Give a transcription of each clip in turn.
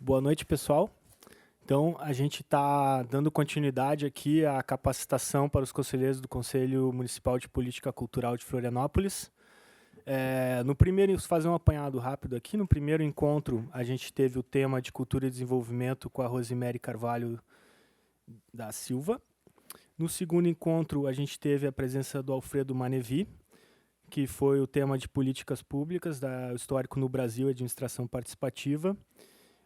Boa noite, pessoal. Então, a gente está dando continuidade aqui à capacitação para os conselheiros do Conselho Municipal de Política Cultural de Florianópolis. No primeiro, fazer um apanhado rápido aqui, no primeiro encontro, a gente teve o tema de Cultura e Desenvolvimento com a Rosemary Carvalho da Silva. No segundo encontro, a gente teve a presença do Alfredo Manevi, que foi o tema de Políticas Públicas, da Histórico no Brasil e Administração Participativa.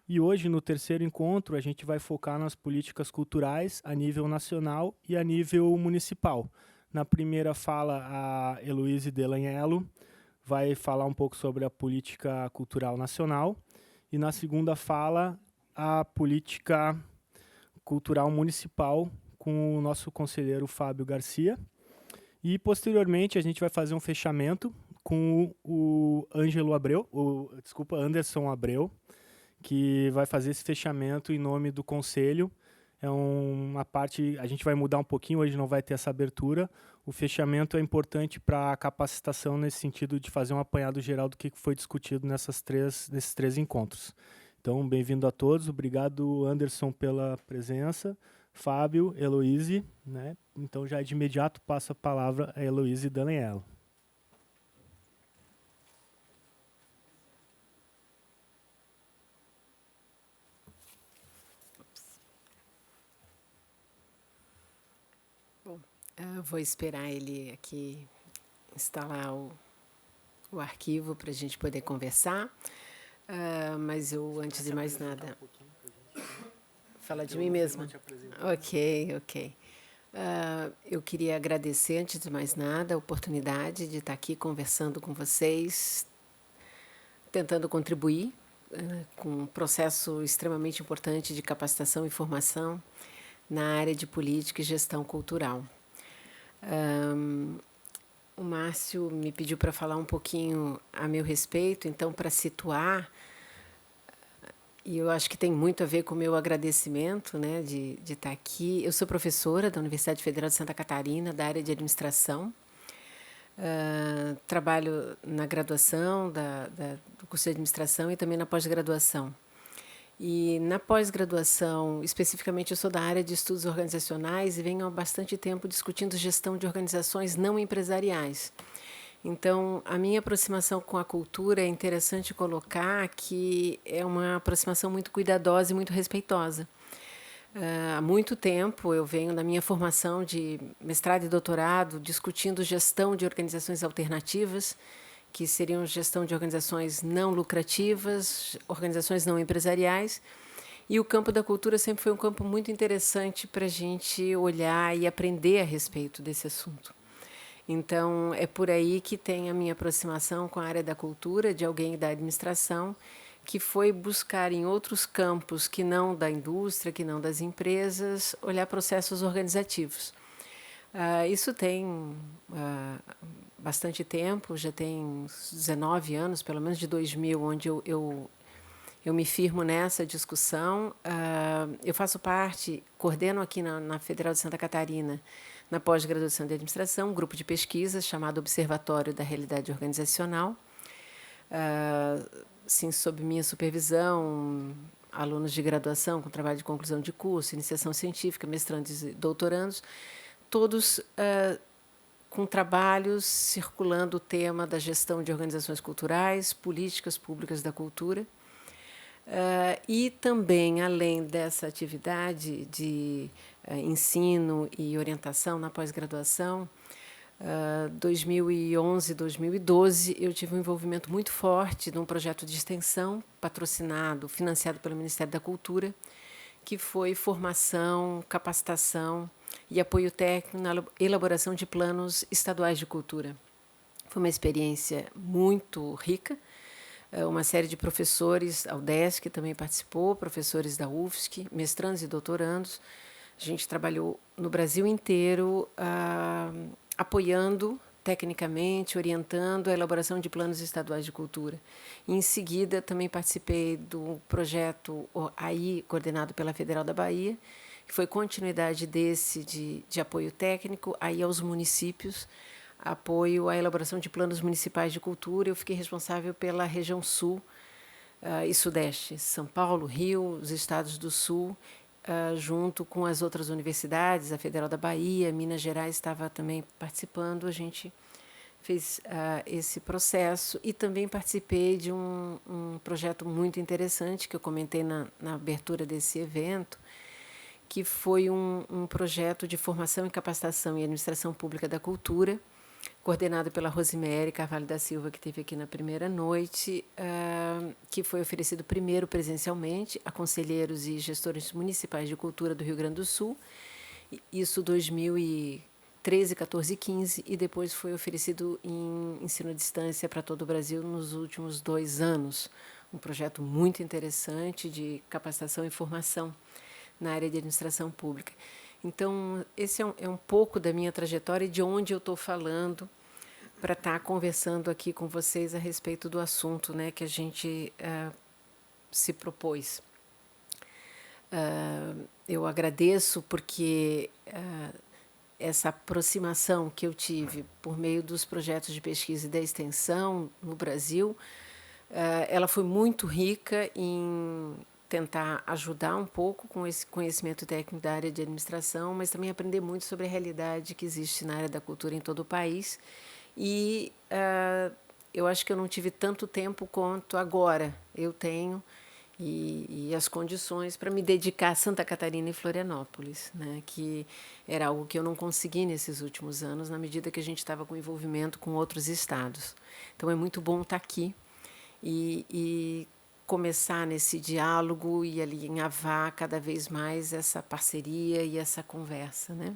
E hoje, no terceiro encontro, a gente vai focar nas políticas culturais a nível nacional e a nível municipal. Na primeira fala, a Heloíse Delanhello vai falar um pouco sobre a política cultural nacional. E na segunda fala, a política cultural municipal, com o nosso conselheiro Fábio Garcia. E, posteriormente, a gente vai fazer um fechamento com o Anderson Abreu, que vai fazer esse fechamento em nome do Conselho. É uma parte, a gente vai mudar um pouquinho, hoje não vai ter essa abertura. O fechamento é importante para a capacitação nesse sentido de fazer um apanhado geral do que foi discutido nesses três encontros. Então, bem-vindo a todos. Obrigado, Anderson, pela presença. Fábio, Heloíse, né? Então, já de imediato, passo a palavra a Heloíse Delanhello. Eu vou esperar ele aqui instalar o arquivo para a gente poder conversar. Mas eu, antes de mais nada... Falar de mim mesma? Ok. Eu queria agradecer, antes de mais nada, a oportunidade de estar aqui conversando com vocês, tentando contribuir com um processo extremamente importante de capacitação e formação na área de política e gestão cultural. O Márcio me pediu para falar um pouquinho a meu respeito, então, para situar, e eu acho que tem muito a ver com o meu agradecimento, né, de estar aqui. Eu sou professora da Universidade Federal de Santa Catarina, da área de administração. Trabalho na graduação do curso de administração e também na pós-graduação. E na pós-graduação, especificamente, eu sou da área de estudos organizacionais e venho há bastante tempo discutindo gestão de organizações não empresariais. Então, a minha aproximação com a cultura é interessante colocar que é uma aproximação muito cuidadosa e muito respeitosa. Há muito tempo eu venho da minha formação de mestrado e doutorado discutindo gestão de organizações alternativas, que seriam gestão de organizações não lucrativas, organizações não empresariais. E o campo da cultura sempre foi um campo muito interessante para a gente olhar e aprender a respeito desse assunto. Então, é por aí que tem a minha aproximação com a área da cultura, de alguém da administração, que foi buscar em outros campos que não da indústria, que não das empresas, olhar processos organizativos. Isso tem bastante tempo, já tem uns 19 anos, pelo menos de 2000, onde eu me firmo nessa discussão. Eu faço parte, coordeno aqui na Federal de Santa Catarina, na pós-graduação de administração, um grupo de pesquisa chamado Observatório da Realidade Organizacional. Sim, sob minha supervisão, alunos de graduação com trabalho de conclusão de curso, iniciação científica, mestrandos e doutorandos, todos com trabalhos circulando o tema da gestão de organizações culturais, políticas públicas da cultura. E também, além dessa atividade de ensino e orientação na pós-graduação, 2011, 2012, eu tive um envolvimento muito forte num projeto de extensão patrocinado, financiado pelo Ministério da Cultura, que foi formação, capacitação e apoio técnico na elaboração de planos estaduais de cultura. Foi uma experiência muito rica. Uma série de professores, a UDESC também participou, professores da UFSC, mestrandos e doutorandos. A gente trabalhou no Brasil inteiro, apoiando tecnicamente, orientando a elaboração de planos estaduais de cultura. E, em seguida, também participei do projeto aí coordenado pela Federal da Bahia, que foi continuidade desse de apoio técnico aí aos municípios, apoio à elaboração de planos municipais de cultura. Eu fiquei responsável pela região sul e Sudeste, São Paulo, Rio, os estados do Sul, junto com as outras universidades, a Federal da Bahia, Minas Gerais estava também participando. A gente fez esse processo e também participei de um projeto muito interessante que eu comentei na abertura desse evento, que foi um projeto de formação e capacitação em administração pública da cultura, coordenado pela Rosemary Carvalho da Silva, que esteve aqui na primeira noite, que foi oferecido primeiro presencialmente a conselheiros e gestores municipais de cultura do Rio Grande do Sul, isso 2013, 14 e 15, e depois foi oferecido em ensino à distância para todo o Brasil nos últimos 2 anos. Um projeto muito interessante de capacitação e formação na área de administração pública. Então, esse é um pouco da minha trajetória e de onde eu estou falando para estar conversando aqui com vocês a respeito do assunto, né, que a gente se propôs. Eu agradeço porque essa aproximação que eu tive por meio dos projetos de pesquisa e da extensão no Brasil, ela foi muito rica em tentar ajudar um pouco com esse conhecimento técnico da área de administração, mas também aprender muito sobre a realidade que existe na área da cultura em todo o país. E eu acho que eu não tive tanto tempo quanto agora eu tenho e as condições para me dedicar a Santa Catarina e Florianópolis, né, que era algo que eu não consegui nesses últimos anos, na medida que a gente estava com envolvimento com outros estados. Então, é muito bom estar aqui e começar nesse diálogo e alinhavar cada vez mais essa parceria e essa conversa, né,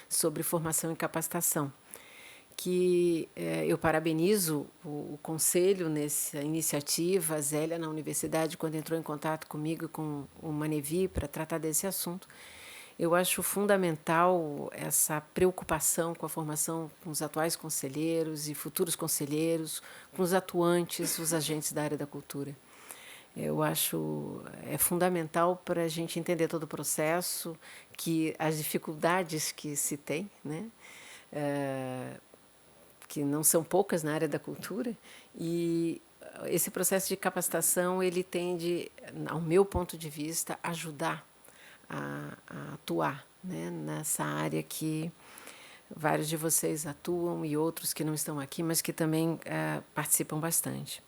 sobre formação e capacitação. Que eu parabenizo o Conselho nessa iniciativa, a Zélia na universidade, quando entrou em contato comigo e com o Manevi para tratar desse assunto. Eu acho fundamental essa preocupação com a formação com os atuais conselheiros e futuros conselheiros, com os atuantes, os agentes da área da cultura. Eu acho fundamental para a gente entender todo o processo, que as dificuldades que se tem, né, que não são poucas na área da cultura, e esse processo de capacitação ele tende, ao meu ponto de vista, ajudar a atuar, né, nessa área que vários de vocês atuam e outros que não estão aqui, mas que também participam bastante.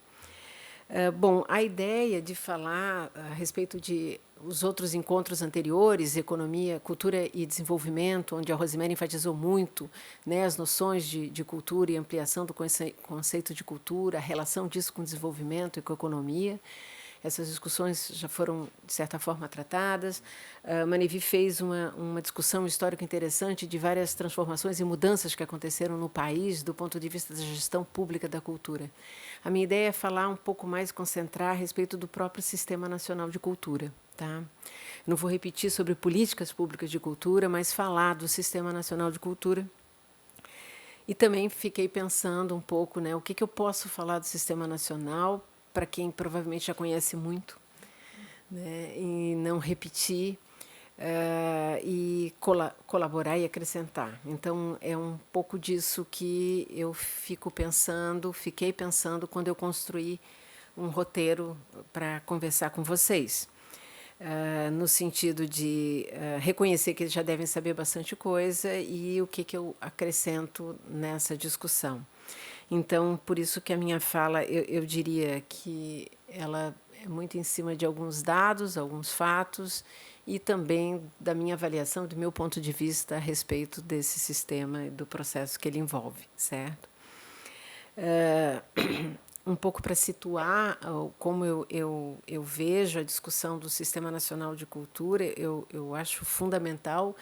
Bom, a ideia de falar a respeito de os outros encontros anteriores, economia, cultura e desenvolvimento, onde a Rosemary enfatizou muito, né, as noções de cultura e ampliação do conceito de cultura, a relação disso com desenvolvimento e com economia. Essas discussões já foram, de certa forma, tratadas. Manevi fez uma discussão histórica interessante de várias transformações e mudanças que aconteceram no país do ponto de vista da gestão pública da cultura. A minha ideia é falar um pouco mais, concentrar a respeito do próprio Sistema Nacional de Cultura. Tá? Não vou repetir sobre políticas públicas de cultura, mas falar do Sistema Nacional de Cultura. E também fiquei pensando um pouco, né, o que eu posso falar do Sistema Nacional para quem provavelmente já conhece muito, né, e não repetir, e colaborar e acrescentar. Então, é um pouco disso que eu fiquei pensando quando eu construí um roteiro para conversar com vocês. No sentido de reconhecer que eles já devem saber bastante coisa e o que eu acrescento nessa discussão. Então, por isso que a minha fala, eu diria que ela é muito em cima de alguns dados, alguns fatos, e também da minha avaliação, do meu ponto de vista a respeito desse sistema e do processo que ele envolve, certo? Um pouco para situar como eu vejo a discussão do Sistema Nacional de Cultura, eu acho fundamental.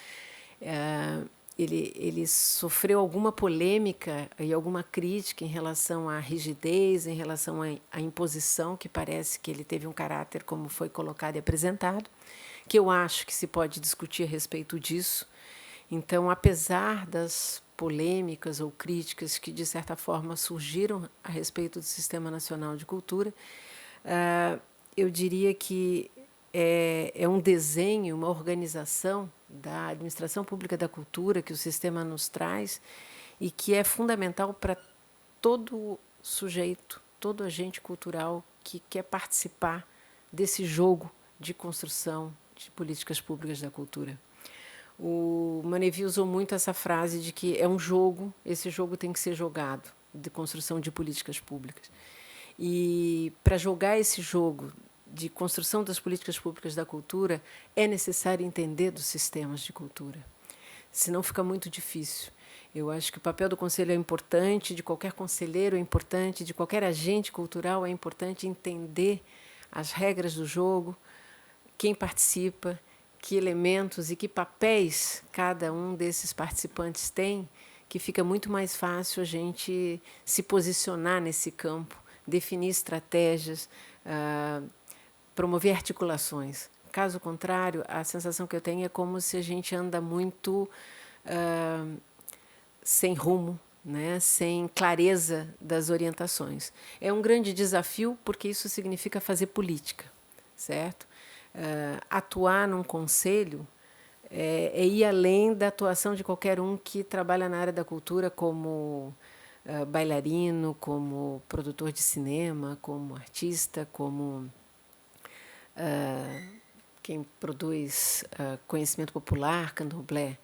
Ele sofreu alguma polêmica e alguma crítica em relação à rigidez, em relação à imposição, que parece que ele teve um caráter como foi colocado e apresentado, que eu acho que se pode discutir a respeito disso. Então, apesar das polêmicas ou críticas que, de certa forma, surgiram a respeito do Sistema Nacional de Cultura, eu diria que é um desenho, uma organização da administração pública da cultura que o sistema nos traz e que é fundamental para todo sujeito, todo agente cultural que quer participar desse jogo de construção de políticas públicas da cultura. O Manevi usou muito essa frase de que é um jogo, esse jogo tem que ser jogado, de construção de políticas públicas. E para jogar esse jogo de construção das políticas públicas da cultura, é necessário entender dos sistemas de cultura. Senão fica muito difícil. Eu acho que o papel do conselho é importante, de qualquer conselheiro é importante, de qualquer agente cultural é importante entender as regras do jogo, quem participa, que elementos e que papéis cada um desses participantes tem, que fica muito mais fácil a gente se posicionar nesse campo, definir estratégias, promover articulações. Caso contrário, a sensação que eu tenho é como se a gente anda muito sem rumo, né, sem clareza das orientações. É um grande desafio, porque isso significa fazer política, certo? Atuar num conselho é ir além da atuação de qualquer um que trabalha na área da cultura como bailarino, como produtor de cinema, como artista, como quem produz conhecimento popular, candomblé.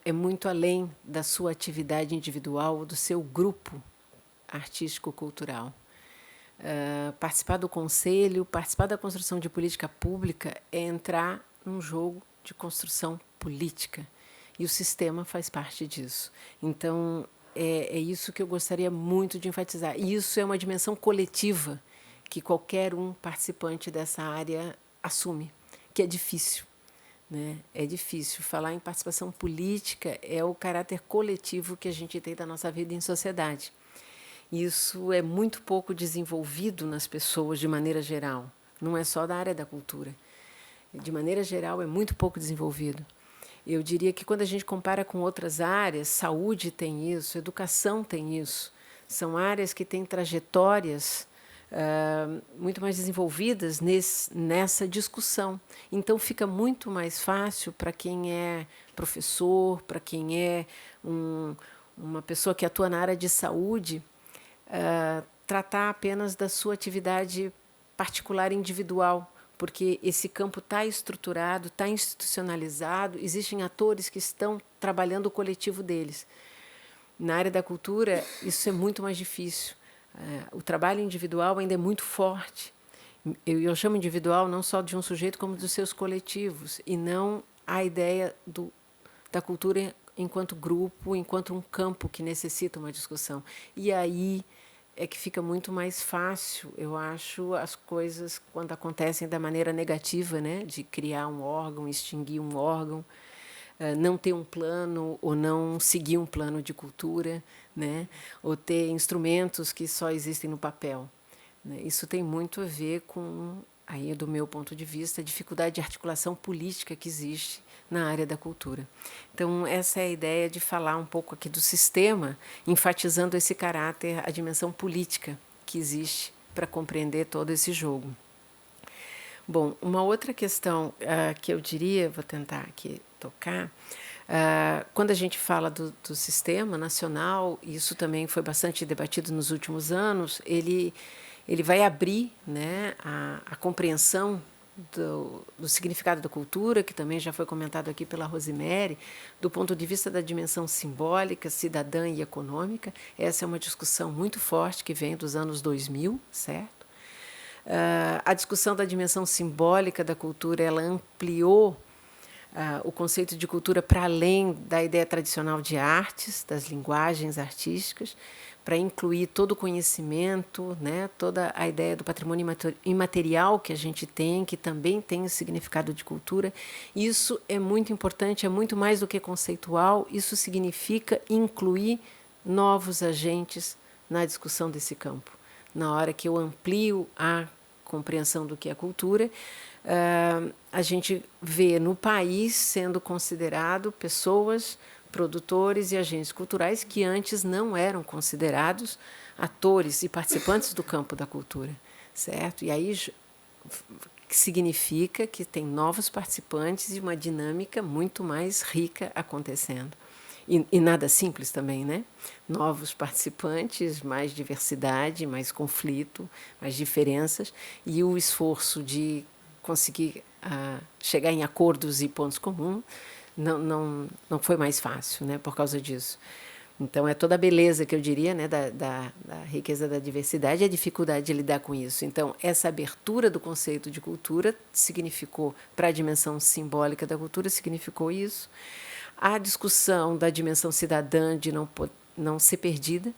É muito além da sua atividade individual ou do seu grupo artístico-cultural. Participar do conselho, participar da construção de política pública é entrar num jogo de construção política. E o sistema faz parte disso. Então, é isso que eu gostaria muito de enfatizar. E isso é uma dimensão coletiva que qualquer um participante dessa área assume, que é difícil. Né? É difícil. Falar em participação política é o caráter coletivo que a gente tem da nossa vida em sociedade. Isso é muito pouco desenvolvido nas pessoas de maneira geral. Não é só da área da cultura. De maneira geral, é muito pouco desenvolvido. Eu diria que, quando a gente compara com outras áreas, saúde tem isso, educação tem isso. São áreas que têm trajetórias muito mais desenvolvidas nessa discussão. Então, fica muito mais fácil para quem é professor, para quem é uma pessoa que atua na área de saúde, tratar apenas da sua atividade particular individual, porque esse campo está estruturado, está institucionalizado, existem atores que estão trabalhando o coletivo deles. Na área da cultura, isso é muito mais difícil. O trabalho individual ainda é muito forte. Eu chamo individual não só de um sujeito, como dos seus coletivos, e não a ideia da cultura enquanto grupo, enquanto um campo que necessita uma discussão. E aí é que fica muito mais fácil, eu acho, as coisas quando acontecem da maneira negativa, né, de criar um órgão, extinguir um órgão, não ter um plano ou não seguir um plano de cultura, né, ou ter instrumentos que só existem no papel. Né. Isso tem muito a ver com, aí, do meu ponto de vista, a dificuldade de articulação política que existe na área da cultura. Então, essa é a ideia de falar um pouco aqui do sistema, enfatizando esse caráter, a dimensão política que existe para compreender todo esse jogo. Bom, uma outra questão que eu diria, vou tentar aqui tocar, quando a gente fala do sistema nacional, e isso também foi bastante debatido nos últimos anos, ele vai abrir, né, a compreensão do significado da cultura, que também já foi comentado aqui pela Rosemary, do ponto de vista da dimensão simbólica, cidadã e econômica. Essa é uma discussão muito forte que vem dos anos 2000, certo? A discussão da dimensão simbólica da cultura, ela ampliou o conceito de cultura para além da ideia tradicional de artes, das linguagens artísticas, para incluir todo o conhecimento, né, toda a ideia do patrimônio imaterial que a gente tem, que também tem o significado de cultura. Isso é muito importante, é muito mais do que conceitual, isso significa incluir novos agentes na discussão desse campo. Na hora que eu amplio a compreensão do que é cultura, a gente vê no país sendo considerado pessoas, produtores e agentes culturais que antes não eram considerados atores e participantes do campo da cultura, certo? E aí significa que tem novos participantes e uma dinâmica muito mais rica acontecendo. e nada simples também, né? Novos participantes, mais diversidade, mais conflito, mais diferenças, e o esforço de conseguir chegar em acordos e pontos comuns não foi mais fácil, né, por causa disso. Então, é toda a beleza, que eu diria, né, da riqueza da diversidade e a dificuldade de lidar com isso. Então, essa abertura do conceito de cultura significou, para a dimensão simbólica da cultura, significou isso. A discussão da dimensão cidadã de não ser perdida,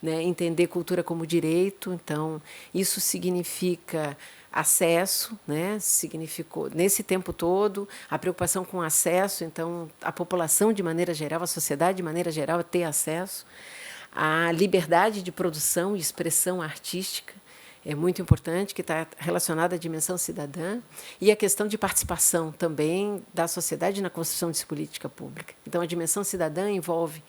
né, entender cultura como direito. Então, isso significa acesso, né, significou, nesse tempo todo, a preocupação com acesso. Então, a população, de maneira geral, a sociedade, de maneira geral, ter acesso. A liberdade de produção e expressão artística é muito importante, que está relacionada à dimensão cidadã, e a questão de participação também da sociedade na construção de política pública. Então, a dimensão cidadã envolve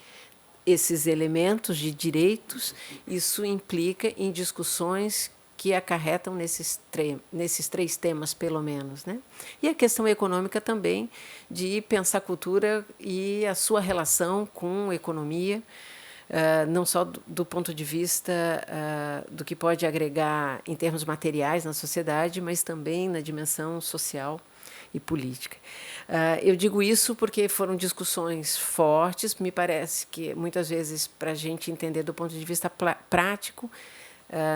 esses elementos de direitos. Isso implica em discussões que acarretam nesses três temas, pelo menos, né? E a questão econômica também, de pensar cultura e a sua relação com economia, não só do ponto de vista do que pode agregar em termos materiais na sociedade, mas também na dimensão social e política. Eu digo isso porque foram discussões fortes. Me parece que, muitas vezes, para a gente entender do ponto de vista prático,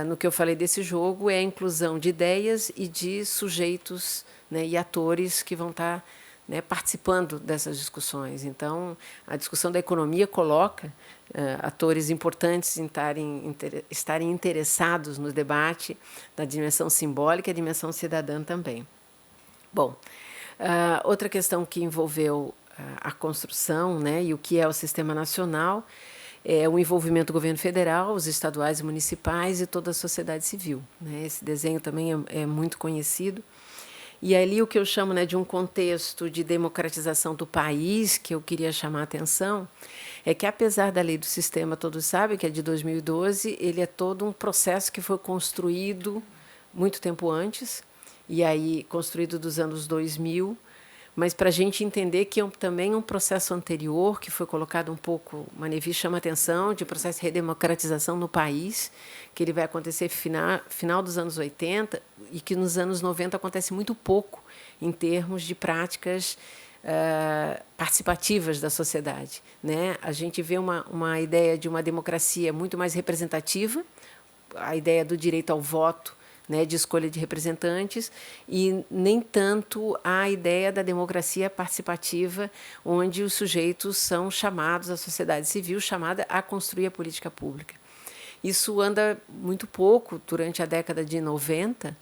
no que eu falei desse jogo, é a inclusão de ideias e de sujeitos, né, e atores que vão estar, né, participando dessas discussões. Então, a discussão da economia coloca atores importantes em estarem interessados no debate da dimensão simbólica e a dimensão cidadã também. Bom, outra questão que envolveu a construção, né, e o que é o Sistema Nacional, é o envolvimento do governo federal, os estaduais e municipais e toda a sociedade civil, né? Esse desenho também é muito conhecido. E ali o que eu chamo, né, de um contexto de democratização do país, que eu queria chamar a atenção, é que, apesar da lei do sistema, todos sabem que é de 2012, ele é todo um processo que foi construído muito tempo antes, e aí construído dos anos 2000, mas para a gente entender que também um processo anterior, que foi colocado um pouco, Manevi chama a atenção, de processo de redemocratização no país, que ele vai acontecer final dos anos 80, e que nos anos 90 acontece muito pouco em termos de práticas participativas da sociedade, né? A gente vê uma ideia de uma democracia muito mais representativa, a ideia do direito ao voto, né, de escolha de representantes, e nem tanto a ideia da democracia participativa, onde os sujeitos são chamados, a sociedade civil chamada a construir a política pública. Isso anda muito pouco durante a década de 90,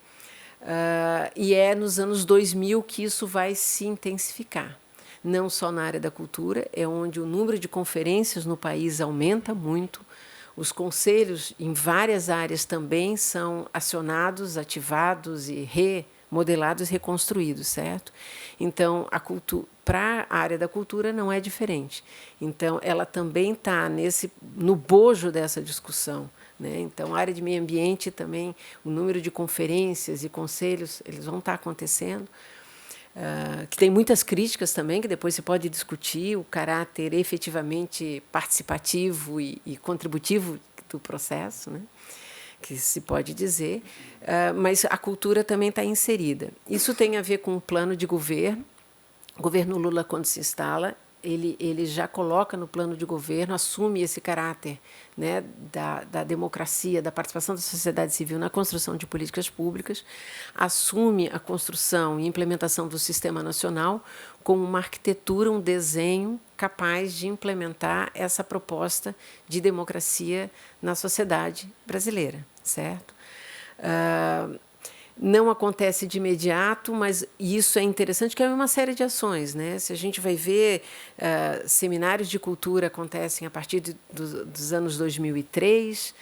e é nos anos 2000 que isso vai se intensificar. Não só na área da cultura, é onde o número de conferências no país aumenta muito. Os conselhos, em várias áreas, também são acionados, ativados e remodelados, reconstruídos, certo? Então, para a área da cultura não é diferente. Então, ela também está no bojo dessa discussão, né? Então, a área de meio ambiente também, o número de conferências e conselhos, eles vão estar acontecendo. Que tem muitas críticas também, que depois se pode discutir o caráter efetivamente participativo e contributivo do processo, né? Que se pode dizer, mas a cultura também está inserida. Isso tem a ver com o plano de governo. O governo Lula, quando se instala, ele já coloca no plano de governo, assume esse caráter, né, da democracia, da participação da sociedade civil na construção de políticas públicas, assume a construção e implementação do Sistema Nacional como uma arquitetura, um desenho capaz de implementar essa proposta de democracia na sociedade brasileira, certo? Não acontece de imediato, mas isso é interessante, que é uma série de ações, né? Se a gente vai ver, seminários de cultura acontecem a partir dos anos 2003,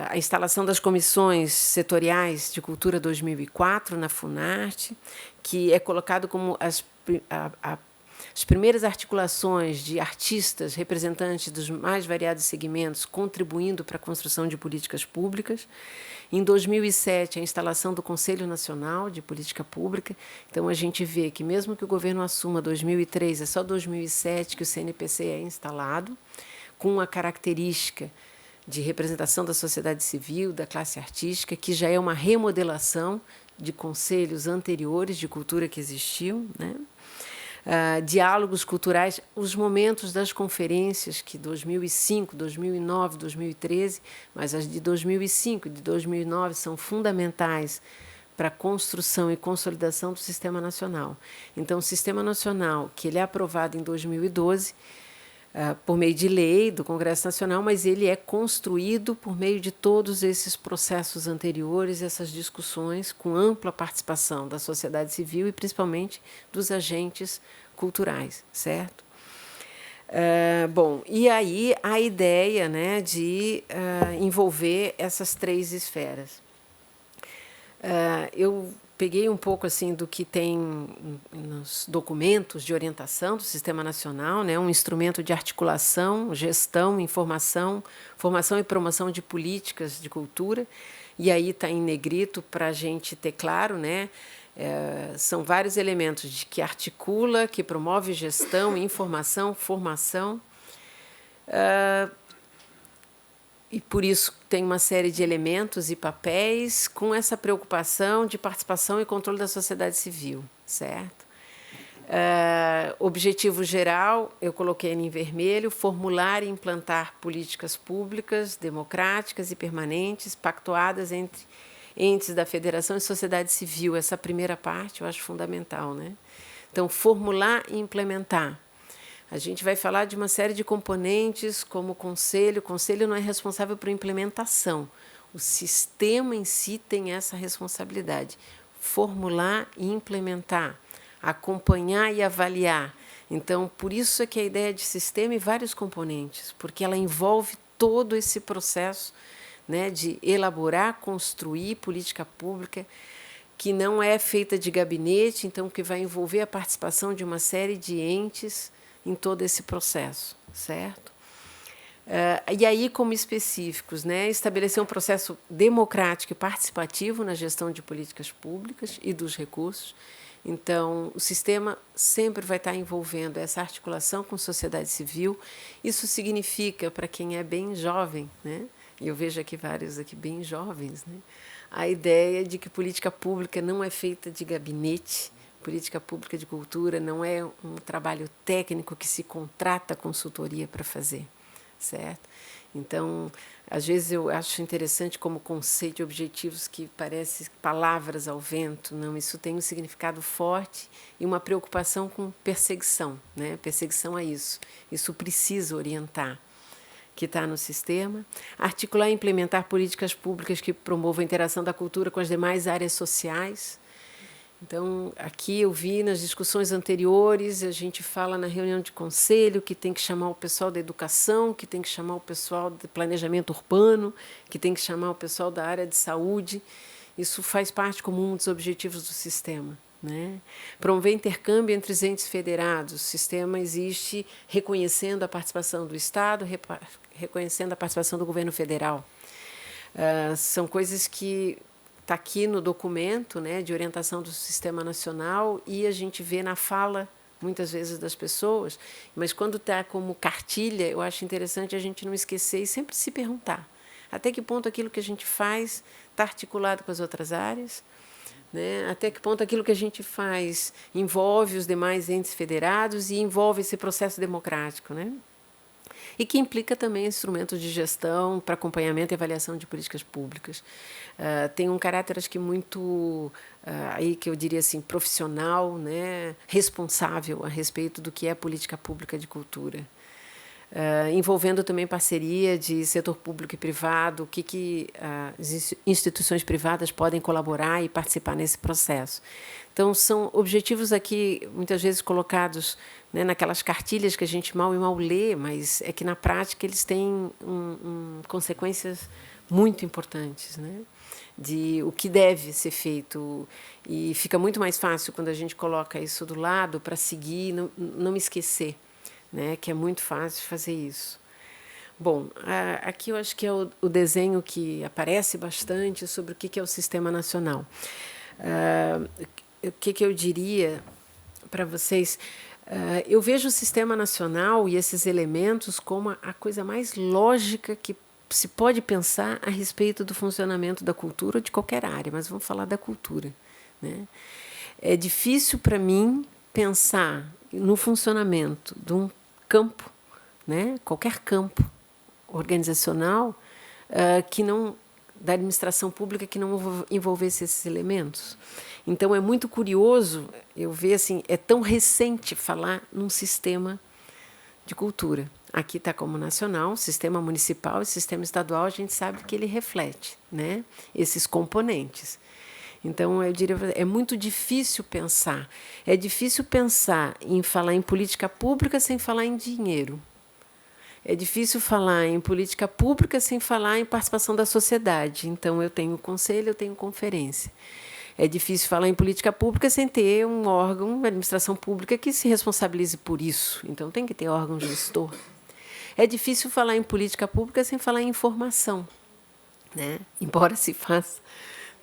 a instalação das comissões setoriais de cultura 2004 na Funarte, que é colocado como as primeiras articulações de artistas representantes dos mais variados segmentos contribuindo para a construção de políticas públicas. Em 2007, a instalação do Conselho Nacional de Política Pública. Então, a gente vê que, mesmo que o governo assuma 2003, é só 2007 que o CNPC é instalado, com a característica de representação da sociedade civil, da classe artística, que já é uma remodelação de conselhos anteriores de cultura que existiam, né? Diálogos culturais, os momentos das conferências, que 2005, 2009, 2013, mas as de 2005 e de 2009 são fundamentais para a construção e consolidação do Sistema Nacional. Então, o Sistema Nacional, que ele é aprovado em 2012, por meio de lei do Congresso Nacional, mas ele é construído por meio de todos esses processos anteriores, essas discussões, com ampla participação da sociedade civil e, principalmente, dos agentes culturais, certo? Bom, e aí a ideia, né, de envolver essas três esferas. Eu peguei um pouco assim do que tem nos documentos de orientação do Sistema Nacional, né, um instrumento de articulação, gestão, informação, formação e promoção de políticas de cultura, e aí está em negrito para a gente ter claro, né, são vários elementos de que articula, que promove gestão, informação, formação, e por isso tem uma série de elementos e papéis com essa preocupação de participação e controle da sociedade civil, certo? Objetivo geral, eu coloquei em vermelho: formular e implantar políticas públicas, democráticas e permanentes, pactuadas entre entes da federação e sociedade civil. Essa primeira parte eu acho fundamental, né? Então, formular e implementar. A gente vai falar de uma série de componentes, como o conselho. O conselho não é responsável por implementação. O sistema em si tem essa responsabilidade. Formular e implementar, acompanhar e avaliar. Então, por isso é que a ideia de sistema e vários componentes, porque ela envolve todo esse processo, né, de elaborar, construir política pública, que não é feita de gabinete, então que vai envolver a participação de uma série de entes em todo esse processo, certo? E aí, como específicos, né, estabelecer um processo democrático e participativo na gestão de políticas públicas e dos recursos. Então, o sistema sempre vai estar envolvendo essa articulação com a sociedade civil. Isso significa, para quem é bem jovem, né, e eu vejo aqui vários aqui bem jovens, né, a ideia de que política pública não é feita de gabinete. Política pública de cultura não é um trabalho técnico que se contrata consultoria para fazer, certo? Então, às vezes eu acho interessante como conceito de objetivos que parece palavras ao vento. Não, isso tem um significado forte e uma preocupação com perseguição, né? Perseguição a isso. Isso precisa orientar, que está no sistema. Articular e implementar políticas públicas que promovam a interação da cultura com as demais áreas sociais. Então, aqui eu vi nas discussões anteriores, a gente fala na reunião de conselho que tem que chamar o pessoal da educação, que tem que chamar o pessoal do planejamento urbano, que tem que chamar o pessoal da área de saúde. Isso faz parte comum dos objetivos do sistema, né? Promover intercâmbio entre os entes federados. O sistema existe reconhecendo a participação do Estado, reconhecendo a participação do governo federal. São coisas que está aqui no documento, né, de orientação do Sistema Nacional, e a gente vê na fala, muitas vezes, das pessoas, mas quando está como cartilha, eu acho interessante a gente não esquecer e sempre se perguntar até que ponto aquilo que a gente faz está articulado com as outras áreas, né, até que ponto aquilo que a gente faz envolve os demais entes federados e envolve esse processo democrático, né? E que implica também instrumentos de gestão para acompanhamento e avaliação de políticas públicas. Tem um caráter, acho que muito, aí que eu diria assim, profissional, né, responsável a respeito do que é política pública de cultura. Envolvendo também parceria de setor público e privado, o que as instituições privadas podem colaborar e participar nesse processo. Então, são objetivos aqui, muitas vezes, colocados, né, naquelas cartilhas que a gente mal e mal lê, mas é que, na prática, eles têm consequências muito importantes, né? De o que deve ser feito. E fica muito mais fácil quando a gente coloca isso do lado para seguir, não me esquecer, né? Que é muito fácil fazer isso. Bom, aqui eu acho que é o desenho que aparece bastante sobre o que é o Sistema Nacional. O que eu diria para vocês? Eu vejo o Sistema Nacional e esses elementos como a coisa mais lógica que se pode pensar a respeito do funcionamento da cultura ou de qualquer área, mas vamos falar da cultura, né? É difícil para mim pensar no funcionamento de um campo, né? Qualquer campo organizacional que não da administração pública que não envolvesse esses elementos. Então é muito curioso eu ver assim, é tão recente falar num sistema de cultura. Aqui está como nacional, sistema municipal e sistema estadual, a gente sabe que ele reflete, né, esses componentes. Então, eu diria, é muito difícil pensar. É difícil pensar em falar em política pública sem falar em dinheiro. É difícil falar em política pública sem falar em participação da sociedade. Então, eu tenho conselho, eu tenho conferência. É difícil falar em política pública sem ter um órgão, uma administração pública que se responsabilize por isso. Então, tem que ter órgão gestor. É difícil falar em política pública sem falar em informação, né? Embora se faça,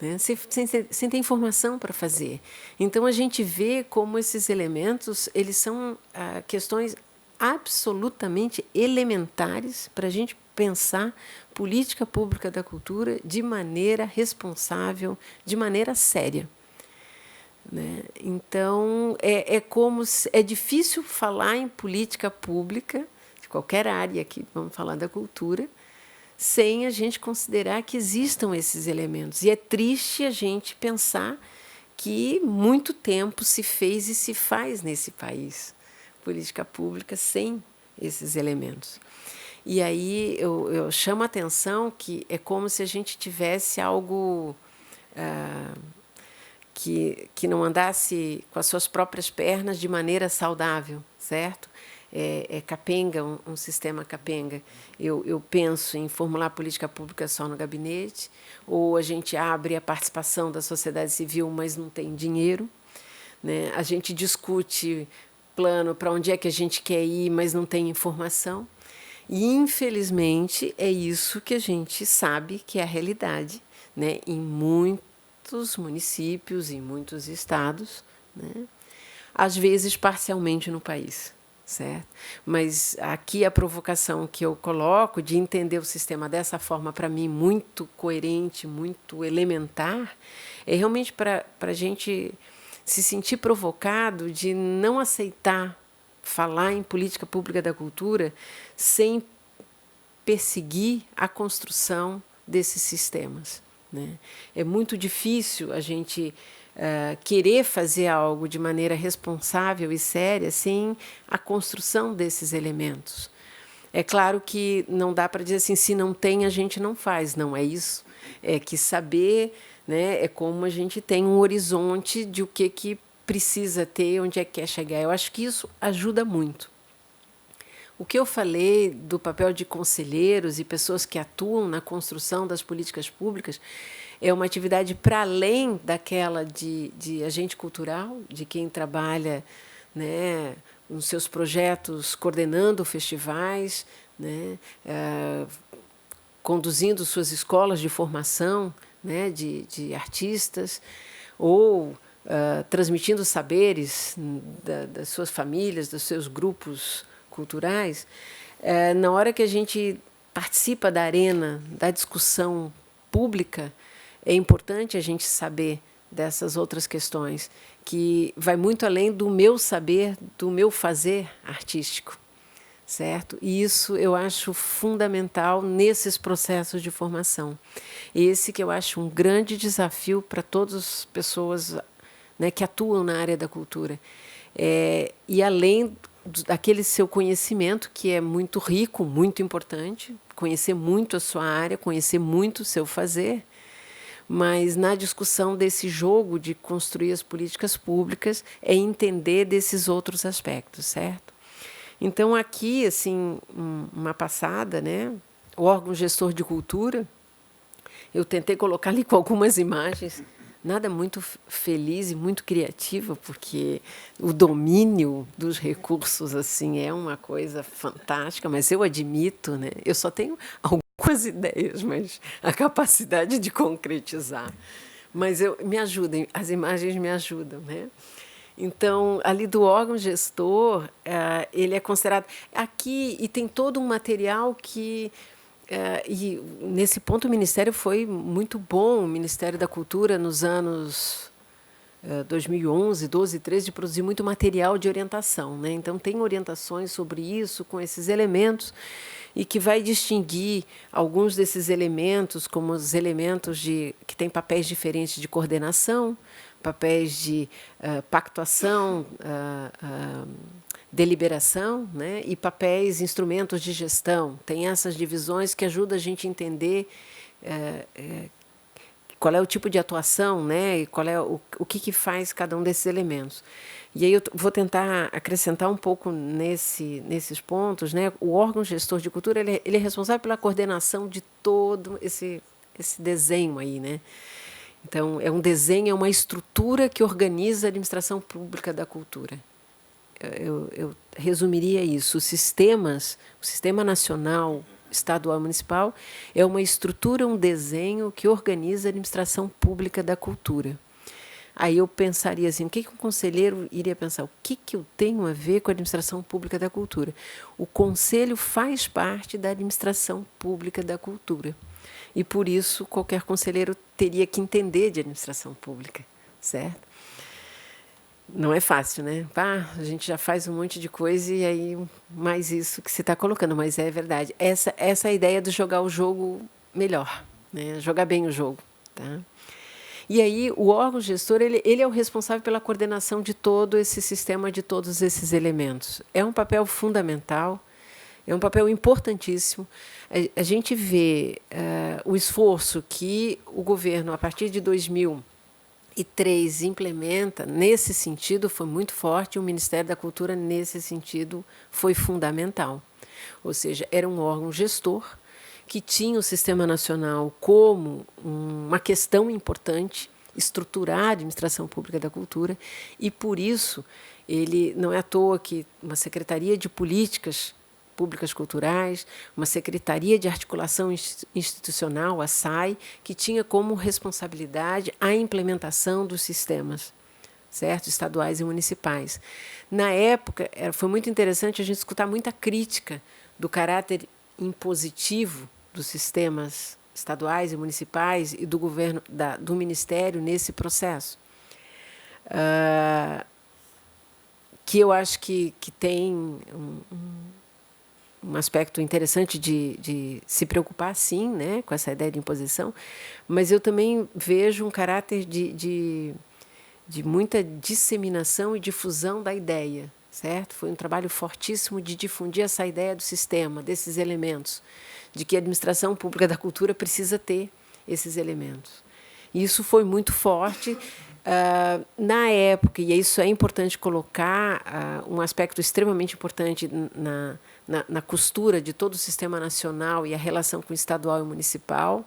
né? Sem ter informação para fazer. Então, a gente vê como esses elementos eles são questões absolutamente elementares para a gente pensar política pública da cultura de maneira responsável, de maneira séria, né? Então, é difícil falar em política pública, de qualquer área aqui, vamos falar da cultura, sem a gente considerar que existam esses elementos. E é triste a gente pensar que muito tempo se fez e se faz nesse país política pública sem esses elementos. E aí eu chamo a atenção que é como se a gente tivesse algo que não andasse com as suas próprias pernas de maneira saudável, certo? É capenga, um sistema capenga. Eu penso em formular política pública só no gabinete, ou a gente abre a participação da sociedade civil, mas não tem dinheiro, né? A gente discute plano para onde é que a gente quer ir, mas não tem informação. E, infelizmente, é isso que a gente sabe que é a realidade, né? Em muitos municípios, em muitos estados, né? Às vezes parcialmente no país, certo? Mas aqui a provocação que eu coloco de entender o sistema dessa forma, para mim, muito coerente, muito elementar, é realmente para a gente se sentir provocado de não aceitar falar em política pública da cultura sem perseguir a construção desses sistemas, né? É muito difícil a gente querer fazer algo de maneira responsável e séria sem a construção desses elementos. É claro que não dá para dizer assim, se não tem, a gente não faz. Não é isso. É que saber, né, é como a gente tem um horizonte de o que precisa ter, onde é que quer chegar. Eu acho que isso ajuda muito. O que eu falei do papel de conselheiros e pessoas que atuam na construção das políticas públicas é uma atividade para além daquela de agente cultural, de quem trabalha, né, nos seus projetos, coordenando festivais, né, conduzindo suas escolas de formação, né, de artistas, ou transmitindo saberes das suas famílias, dos seus grupos culturais. Na hora que a gente participa da arena, da discussão pública, é importante a gente saber dessas outras questões, que vai muito além do meu saber, do meu fazer artístico, certo? E isso eu acho fundamental nesses processos de formação. Esse que eu acho um grande desafio para todas as pessoas, né, que atuam na área da cultura. E além daquele seu conhecimento, que é muito rico, muito importante, conhecer muito a sua área, conhecer muito o seu fazer, mas na discussão desse jogo de construir as políticas públicas é entender desses outros aspectos, certo? Então, aqui, assim, uma passada, né? O órgão gestor de cultura, Eu tentei colocar ali com algumas imagens, nada muito feliz e muito criativa, porque o domínio dos recursos assim é uma coisa fantástica, mas eu admito, né? Eu só tenho algumas ideias, mas a capacidade de concretizar. Mas me ajudem, as imagens me ajudam, né? Então, ali do órgão gestor, ele é considerado aqui, e tem todo um material que e nesse ponto o Ministério foi muito bom, o Ministério da Cultura nos anos 2011, 12, 13, de produzir muito material de orientação, né? Então tem orientações sobre isso com esses elementos e que vai distinguir alguns desses elementos como os elementos que têm papéis diferentes de coordenação, papéis de pactuação, deliberação, né, e papéis, instrumentos de gestão. Tem essas divisões que ajudam a gente a entender qual é o tipo de atuação, né, e qual é o que faz cada um desses elementos. E aí eu vou tentar acrescentar um pouco nesses pontos, né. O órgão gestor de cultura ele é responsável pela coordenação de todo esse desenho aí, né. Então, é um desenho, é uma estrutura que organiza a administração pública da cultura. Eu resumiria isso. O sistema nacional, estadual e municipal é uma estrutura, um desenho que organiza a administração pública da cultura. Aí eu pensaria assim, o que o conselheiro iria pensar? O que eu tenho a ver com a administração pública da cultura? O conselho faz parte da administração pública da cultura. E, por isso, qualquer conselheiro teria que entender de administração pública, certo? Não é fácil, né? A gente já faz um monte de coisa e aí mais isso que você está colocando, mas é verdade. Essa é a ideia de jogar o jogo melhor, né? Jogar bem o jogo. Tá? E aí o órgão gestor ele é o responsável pela coordenação de todo esse sistema, de todos esses elementos. É um papel fundamental, é um papel importantíssimo. A gente vê o esforço que o governo, a partir de 2003, implementa nesse sentido, foi muito forte, e o Ministério da Cultura, nesse sentido, foi fundamental. Ou seja, era um órgão gestor que tinha o Sistema Nacional como uma questão importante, estruturar a administração pública da cultura, e, por isso, ele não é à toa que uma Secretaria de Políticas Públicas Culturais, uma Secretaria de Articulação Institucional, a SAI, que tinha como responsabilidade a implementação dos sistemas, certo? Estaduais e municipais. Na época, foi muito interessante a gente escutar muita crítica do caráter impositivo dos sistemas estaduais e municipais e do governo, do Ministério nesse processo. Que eu acho que tem um aspecto interessante de se preocupar, sim, né, com essa ideia de imposição, mas eu também vejo um caráter de muita disseminação e difusão da ideia, certo? Foi um trabalho fortíssimo de difundir essa ideia do sistema, desses elementos, de que a administração pública da cultura precisa ter esses elementos. E isso foi muito forte. Na época, e isso é importante colocar, um aspecto extremamente importante na costura de todo o sistema nacional e a relação com o estadual e municipal,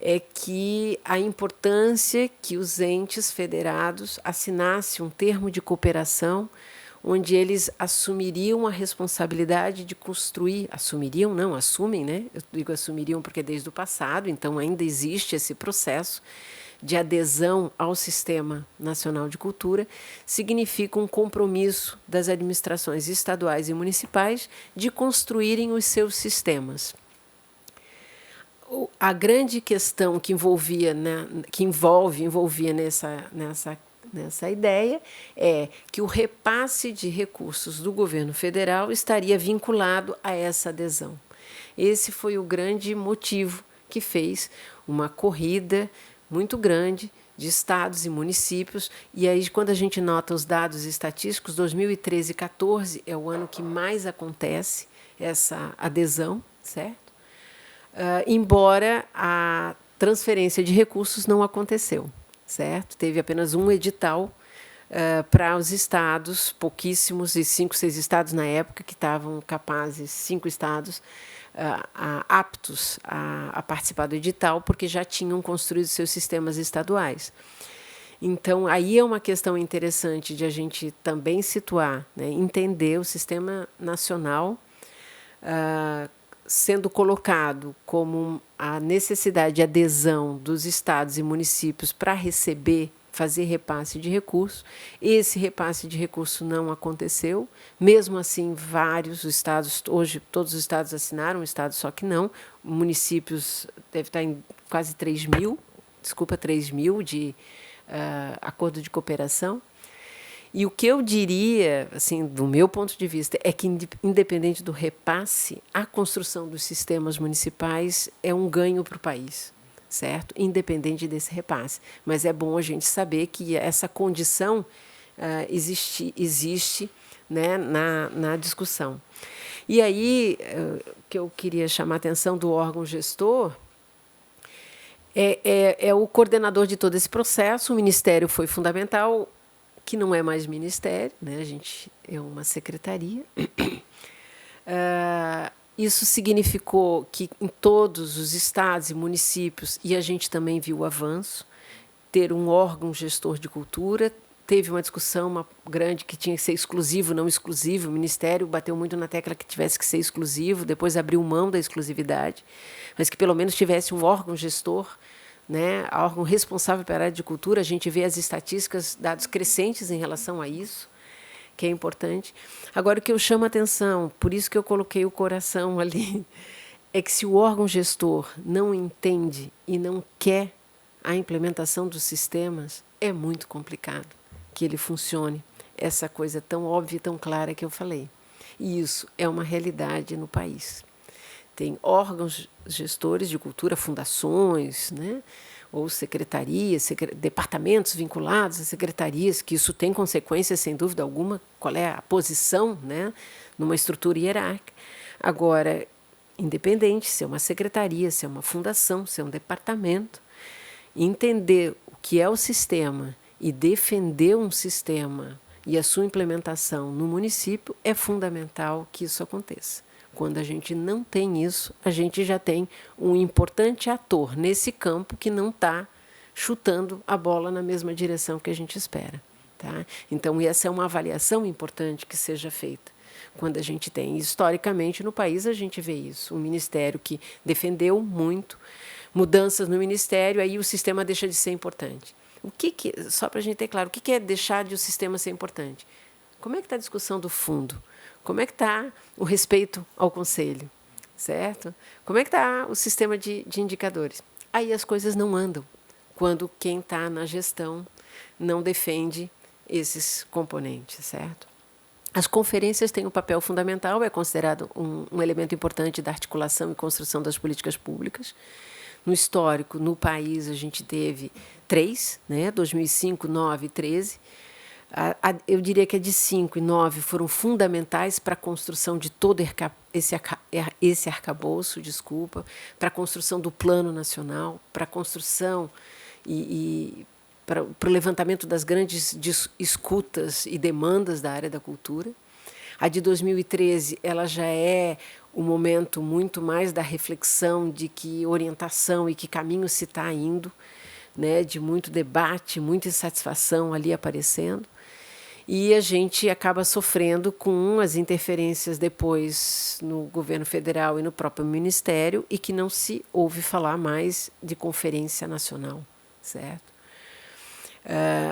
é que a importância que os entes federados assinassem um termo de cooperação onde eles assumiriam a responsabilidade de construir, assumiriam, não, assumem, né? Eu digo assumiriam porque é desde o passado, então ainda existe esse processo de adesão ao Sistema Nacional de Cultura, significa um compromisso das administrações estaduais e municipais de construírem os seus sistemas. A grande questão que envolvia nessa ideia é que o repasse de recursos do governo federal estaria vinculado a essa adesão. Esse foi o grande motivo que fez uma corrida muito grande de estados e municípios, e aí quando a gente nota os dados estatísticos, 2013 e 2014 é o ano que mais acontece essa adesão, certo? Embora a transferência de recursos não aconteceu, certo? Teve apenas um edital para os estados, pouquíssimos, e 5, 6 estados na época que estavam capazes, 5 estados, aptos a participar do edital, porque já tinham construído seus sistemas estaduais. Então, aí é uma questão interessante de a gente também situar, né, entender o sistema nacional sendo colocado como a necessidade de adesão dos estados e municípios para receber, fazer repasse de recursos. Esse repasse de recurso não aconteceu. Mesmo assim, vários estados, hoje todos os estados assinaram, um estado só que não. Municípios deve estar em quase 3 mil de acordo de cooperação. E o que eu diria, assim, do meu ponto de vista, é que, independente do repasse, a construção dos sistemas municipais é um ganho para o país, certo? Independente desse repasse. Mas é bom a gente saber que essa condição existe, né, na discussão. E aí, que eu queria chamar a atenção do órgão gestor é o coordenador de todo esse processo. O Ministério foi fundamental, que não é mais ministério, né? A gente é uma secretaria. Isso significou que em todos os estados e municípios, e a gente também viu o avanço, ter um órgão gestor de cultura. Teve uma discussão grande que tinha que ser exclusivo, não exclusivo. O Ministério bateu muito na tecla que tivesse que ser exclusivo, depois abriu mão da exclusividade, mas que pelo menos tivesse um órgão gestor, né, órgão responsável pela área de cultura. A gente vê as estatísticas, dados crescentes em relação a isso, que é importante. Agora, o que eu chamo a atenção, por isso que eu coloquei o coração ali, é que se o órgão gestor não entende e não quer a implementação dos sistemas, é muito complicado que ele funcione, essa coisa tão óbvia e tão clara que eu falei. E isso é uma realidade no país. Tem órgãos gestores de cultura, fundações, né, ou secretarias, departamentos vinculados a secretarias, que isso tem consequências, sem dúvida alguma, qual é a posição, né, numa estrutura hierárquica. Agora, independente se é uma secretaria, se é uma fundação, se é um departamento, entender o que é o sistema e defender um sistema e a sua implementação no município, é fundamental que isso aconteça. Quando a gente não tem isso, a gente já tem um importante ator nesse campo que não está chutando a bola na mesma direção que a gente espera. Tá? Então, essa é uma avaliação importante que seja feita. Quando a gente tem, historicamente, no país, a gente vê isso. Um ministério que defendeu muito, mudanças no ministério, aí o sistema deixa de ser importante. Só para a gente ter claro, o que é deixar de o sistema ser importante? Como é que está a discussão do fundo? Como é que está o respeito ao conselho, certo? Como é que está o sistema de indicadores? Aí as coisas não andam, quando quem está na gestão não defende esses componentes, certo? As conferências têm um papel fundamental, é considerado um elemento importante da articulação e construção das políticas públicas. No histórico, no país, a gente teve 3, né? 2005, 9 e 13. Eu diria que a de 5 e 9 foram fundamentais para a construção de todo esse arcabouço, para a construção do Plano Nacional, para a construção para o levantamento das grandes escutas e demandas da área da cultura. A de 2013 ela já é um momento muito mais da reflexão de que orientação e que caminho se está indo, né, de muito debate, muita insatisfação ali aparecendo. E a gente acaba sofrendo com as interferências depois no governo federal e no próprio ministério, e que não se ouve falar mais de conferência nacional, certo?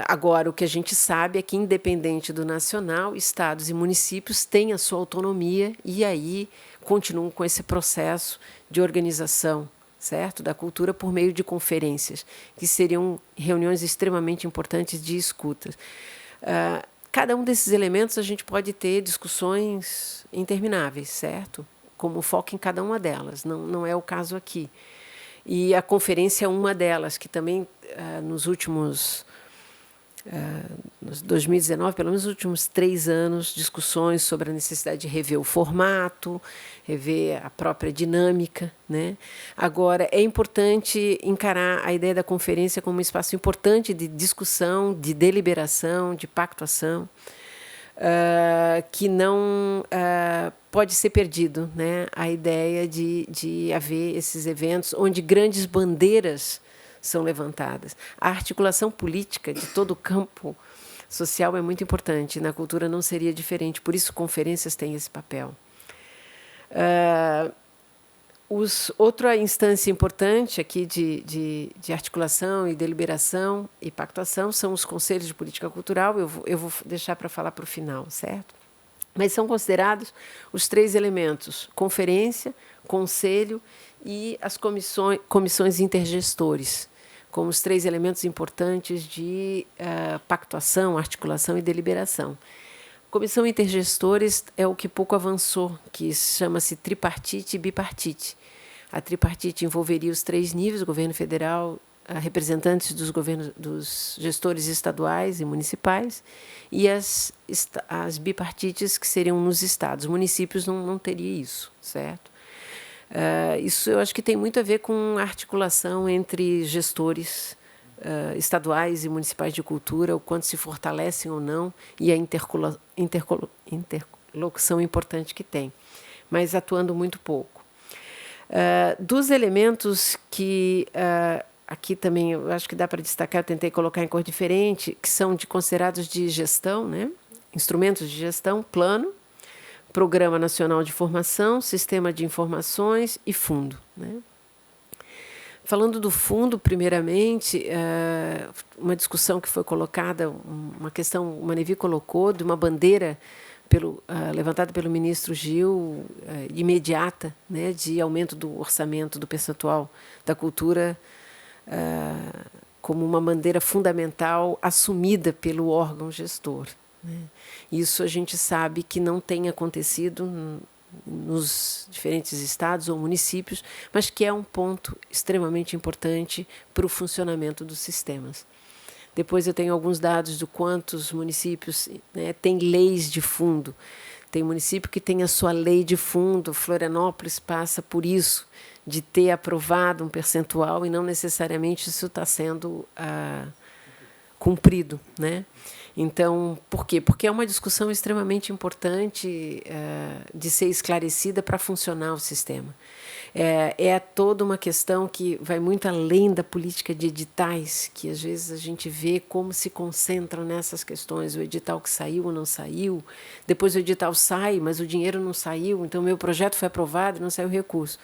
Agora, o que a gente sabe é que, independente do nacional, estados e municípios têm a sua autonomia e aí continuam com esse processo de organização, certo, da cultura por meio de conferências, que seriam reuniões extremamente importantes de escutas. Cada um desses elementos a gente pode ter discussões intermináveis, certo? Como foco em cada uma delas, não é o caso aqui. E a conferência é uma delas, que também, nos últimos 2019, pelo menos nos últimos 3 anos, discussões sobre a necessidade de rever o formato, rever a própria dinâmica, né? Agora, é importante encarar a ideia da conferência como um espaço importante de discussão, de deliberação, de pactuação. que não pode ser perdido, né? A ideia de haver esses eventos onde grandes bandeiras são levantadas. A articulação política de todo o campo social é muito importante. Na cultura não seria diferente, por isso conferências têm esse papel. Outra instância importante aqui de articulação e deliberação e pactuação são os conselhos de política cultural. Eu vou deixar para falar para o final, certo? Mas são considerados os 3 elementos: conferência, conselho e as comissões intergestores, como os 3 elementos importantes de pactuação, articulação e deliberação. Comissão intergestores é o que pouco avançou, que chama-se tripartite e bipartite. A tripartite envolveria os 3 níveis: governo federal, representantes dos gestores estaduais e municipais, e as bipartites, que seriam nos estados. Municípios não teria isso, certo? Isso eu acho que tem muito a ver com a articulação entre gestores estaduais e municipais de cultura, o quanto se fortalecem ou não, e a interlocução importante que tem, mas atuando muito pouco. Dos elementos que aqui também eu acho que dá para destacar, eu tentei colocar em cor diferente, que são considerados de gestão, né? Instrumentos de gestão: plano, Programa Nacional de Formação, Sistema de Informações e fundo, né? Falando do fundo, primeiramente, uma discussão que foi colocada, uma questão, o Manevi colocou, de uma bandeira levantada pelo ministro Gil, imediata, né, de aumento do orçamento do percentual da cultura, como uma bandeira fundamental assumida pelo órgão gestor, né? Isso a gente sabe que não tem acontecido nos diferentes estados ou municípios, mas que é um ponto extremamente importante para o funcionamento dos sistemas. Depois eu tenho alguns dados de quantos municípios, né, têm leis de fundo. Tem município que tem a sua lei de fundo. Florianópolis passa por isso, de ter aprovado um percentual e não necessariamente isso está sendo cumprido, né? Então, por quê? Porque é uma discussão extremamente importante de ser esclarecida para funcionar o sistema. É toda uma questão que vai muito além da política de editais, que às vezes a gente vê como se concentram nessas questões, o edital que saiu ou não saiu, depois o edital sai, mas o dinheiro não saiu, então o meu projeto foi aprovado e não saiu recurso.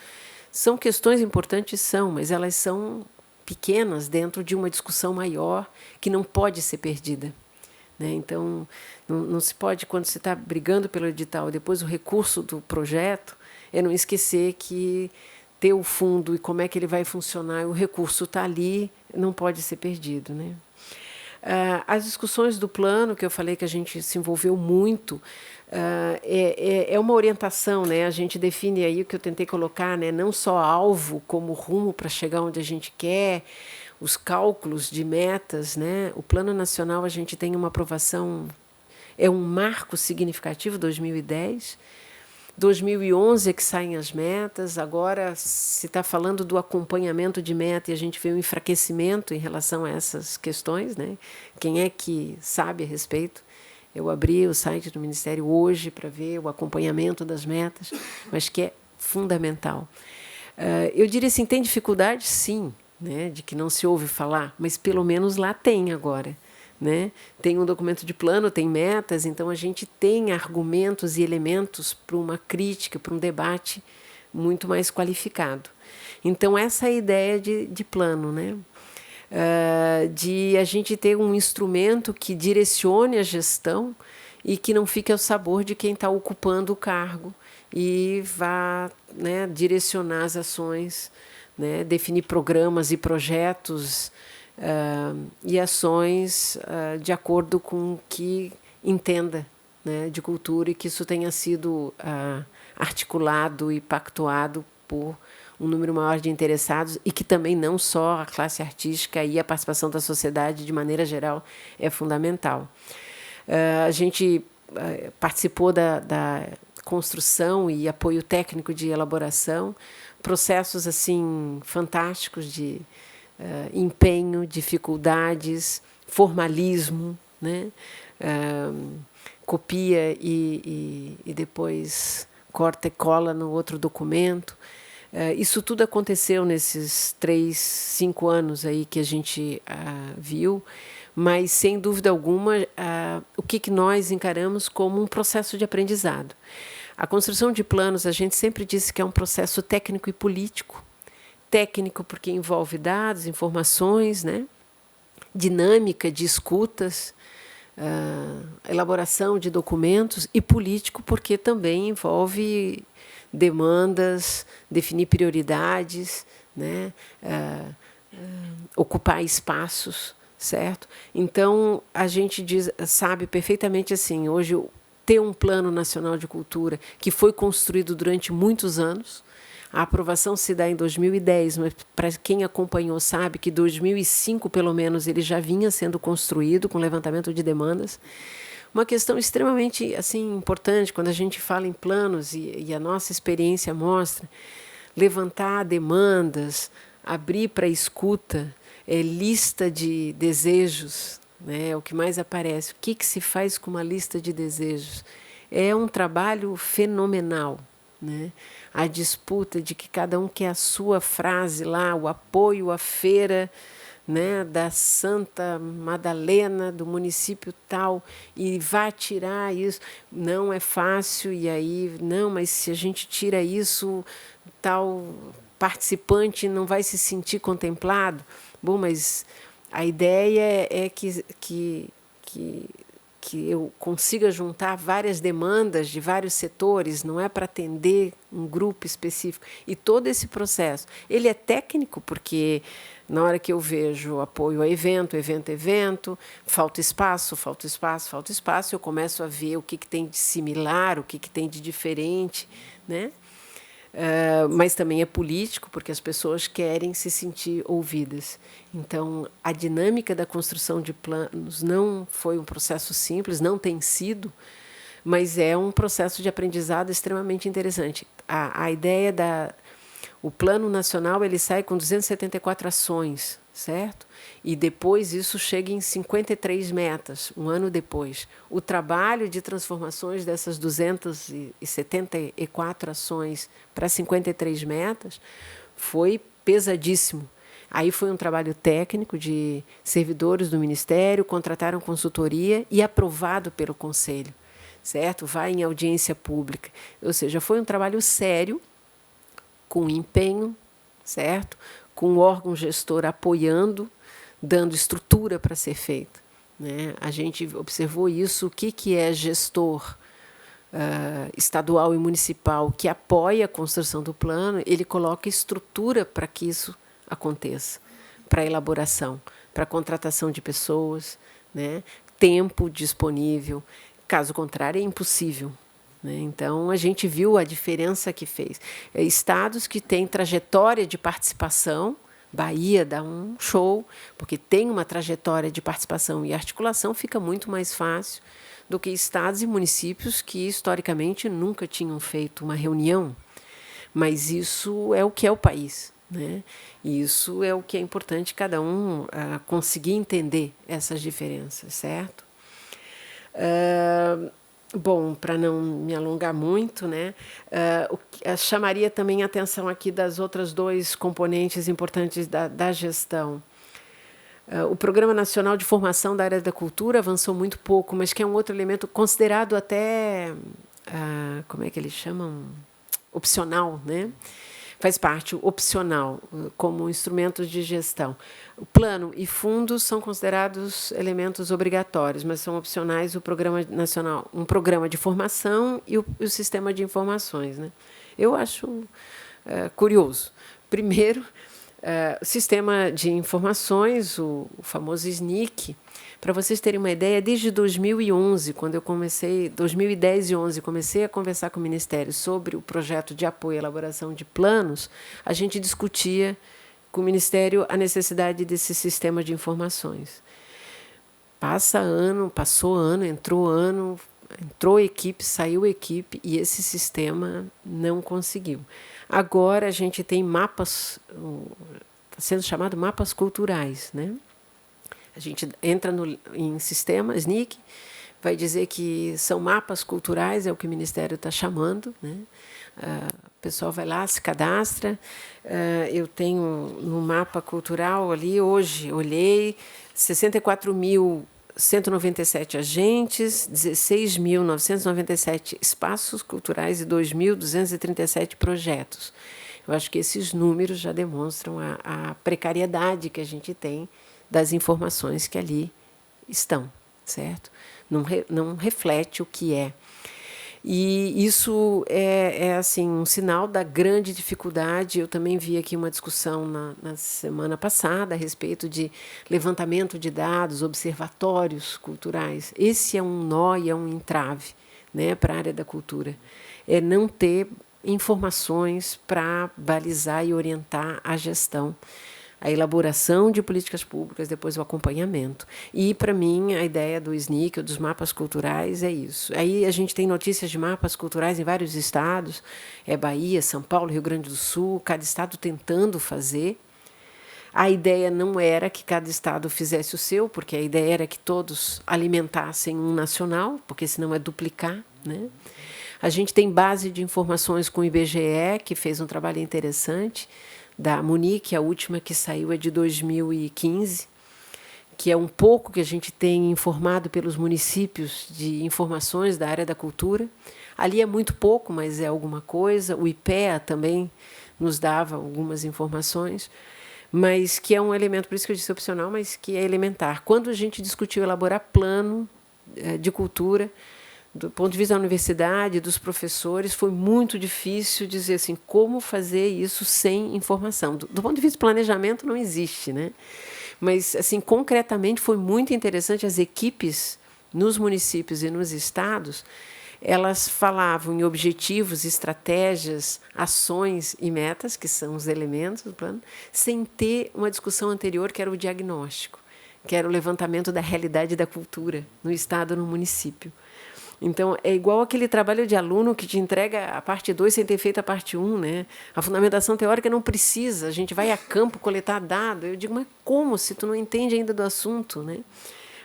São questões importantes, mas elas são pequenas dentro de uma discussão maior que não pode ser perdida. Então, não se pode, quando você está brigando pelo edital e depois o recurso do projeto, não esquecer que ter o fundo e como é que ele vai funcionar, o recurso está ali, não pode ser perdido, né? As discussões do plano, que eu falei que a gente se envolveu muito, é uma orientação, né? A gente define aí o que eu tentei colocar, né? Não só alvo como rumo para chegar onde a gente quer, os cálculos de metas, né? O Plano Nacional, a gente tem uma aprovação, é um marco significativo, 2010. 2011 é que saem as metas, agora se está falando do acompanhamento de meta e a gente vê um enfraquecimento em relação a essas questões, né? Quem é que sabe a respeito? Eu abri o site do Ministério hoje para ver o acompanhamento das metas, mas que é fundamental. Eu diria assim, tem dificuldade? Sim, né, de que não se ouve falar, mas pelo menos lá tem agora, né? Tem um documento de plano, tem metas, então a gente tem argumentos e elementos para uma crítica, para um debate muito mais qualificado. Então, essa é a ideia de plano, né? De a gente ter um instrumento que direcione a gestão e que não fique ao sabor de quem está ocupando o cargo e vá, né, direcionar as ações, né, definir programas e projetos e ações de acordo com o que entenda, né, de cultura, e que isso tenha sido articulado e pactuado por um número maior de interessados, e que também não só a classe artística e a participação da sociedade, de maneira geral, é fundamental. A gente participou da construção e apoio técnico de elaboração, processos assim fantásticos de empenho, dificuldades, formalismo, né? copia e depois corta e cola no outro documento. Isso tudo aconteceu nesses 3, 5 anos aí que a gente viu, mas, sem dúvida alguma, o que nós encaramos como um processo de aprendizado. A construção de planos, a gente sempre disse que é um processo técnico e político. Técnico porque envolve dados, informações, né? Dinâmica de escutas, elaboração de documentos, e político porque também envolve demandas, definir prioridades, né? Ocupar espaços, certo? Então, a gente sabe perfeitamente assim, hoje, ter um Plano Nacional de Cultura que foi construído durante muitos anos. A aprovação se dá em 2010, mas para quem acompanhou sabe que em 2005, pelo menos, ele já vinha sendo construído com levantamento de demandas. Uma questão extremamente assim, importante quando a gente fala em planos, e a nossa experiência mostra, levantar demandas, abrir para escuta, lista de desejos, né, é o que mais aparece. O que se faz com uma lista de desejos? É um trabalho fenomenal, né? A disputa de que cada um quer a sua frase lá, o apoio à feira, né, da Santa Madalena, do município tal, e vai tirar isso. Não é fácil, e aí, não, mas se a gente tira isso, tal participante não vai se sentir contemplado. Bom, mas a ideia é que eu consiga juntar várias demandas de vários setores, não é para atender um grupo específico. E todo esse processo, ele é técnico, porque na hora que eu vejo apoio a evento, falta espaço, eu começo a ver o que tem de similar, o que tem de diferente, né? Mas também é político, porque as pessoas querem se sentir ouvidas. Então, a dinâmica da construção de planos não foi um processo simples, não tem sido, mas é um processo de aprendizado extremamente interessante. A ideia o Plano Nacional, ele sai com 274 ações, certo? E depois isso chega em 53 metas, um ano depois. O trabalho de transformações dessas 274 ações para 53 metas foi pesadíssimo. Aí foi um trabalho técnico de servidores do Ministério, contrataram consultoria e aprovado pelo Conselho, certo? Vai em audiência pública. Ou seja, foi um trabalho sério, com empenho, certo? Com o órgão gestor apoiando, dando estrutura para ser feita, né? A gente observou isso, o que é gestor estadual e municipal que apoia a construção do plano, ele coloca estrutura para que isso aconteça, para elaboração, para contratação de pessoas, né? Tempo disponível, caso contrário é impossível. Então, a gente viu a diferença que fez. Estados que têm trajetória de participação, Bahia dá um show, porque tem uma trajetória de participação e articulação, fica muito mais fácil do que estados e municípios que, historicamente, nunca tinham feito uma reunião. Mas isso é o que é o país, né? E isso é o que é importante cada um conseguir entender essas diferenças, certo? Bom, para não me alongar muito, né, chamaria também a atenção aqui das outras 2 componentes importantes da gestão. O Programa Nacional de Formação da Área da Cultura avançou muito pouco, mas que é um outro elemento considerado até, como é que eles chamam? Opcional, né? Faz parte opcional como instrumentos de gestão. O plano e fundos são considerados elementos obrigatórios, mas são opcionais o Programa Nacional, um programa de formação e o sistema de informações, né? Eu acho curioso. Primeiro, o sistema de informações, o famoso SNIC, para vocês terem uma ideia, desde 2011, quando eu comecei, 2010 e 2011, comecei a conversar com o Ministério sobre o projeto de apoio à elaboração de planos, a gente discutia com o Ministério a necessidade desse sistema de informações. Passou ano, entrou equipe, saiu equipe, e esse sistema não conseguiu. Agora a gente tem mapas, está sendo chamado mapas culturais, né? A gente entra em sistema SNIC, vai dizer que são mapas culturais, é o que o Ministério está chamando, né? O pessoal vai lá, se cadastra. Eu tenho no mapa cultural ali, hoje, olhei, 64.197 agentes, 16.997 espaços culturais e 2.237 projetos. Eu acho que esses números já demonstram a precariedade que a gente tem das informações que ali estão, certo? Não reflete o que é. E isso é assim, um sinal da grande dificuldade. Eu também vi aqui uma discussão na semana passada a respeito de levantamento de dados, observatórios culturais. Esse é um nó e é um entrave, né, para a área da cultura. É não ter informações para balizar e orientar a gestão, a elaboração de políticas públicas, depois o acompanhamento. E, para mim, a ideia do SNIC, ou dos mapas culturais, é isso. Aí a gente tem notícias de mapas culturais em vários estados, Bahia, São Paulo, Rio Grande do Sul, cada estado tentando fazer. A ideia não era que cada estado fizesse o seu, porque a ideia era que todos alimentassem um nacional, porque senão é duplicar, né? A gente tem base de informações com o IBGE, que fez um trabalho interessante, da Munique, a última que saiu é de 2015, que é um pouco que a gente tem informado pelos municípios de informações da área da cultura. Ali é muito pouco, mas é alguma coisa. O IPEA também nos dava algumas informações, mas que é um elemento, por isso que eu disse opcional, mas que é elementar. Quando a gente discutiu elaborar plano de cultura, do ponto de vista da universidade, dos professores, foi muito difícil dizer assim, como fazer isso sem informação. Do ponto de vista do planejamento, não existe, né? Mas, assim, concretamente, foi muito interessante. As equipes nos municípios e nos estados, elas falavam em objetivos, estratégias, ações e metas, que são os elementos do plano, sem ter uma discussão anterior, que era o diagnóstico, que era o levantamento da realidade da cultura no estado ou no município. Então, é igual aquele trabalho de aluno que te entrega a parte 2 sem ter feito a parte 1, né? A fundamentação teórica não precisa, a gente vai a campo coletar dado. Eu digo, mas como, se tu não entende ainda do assunto, né?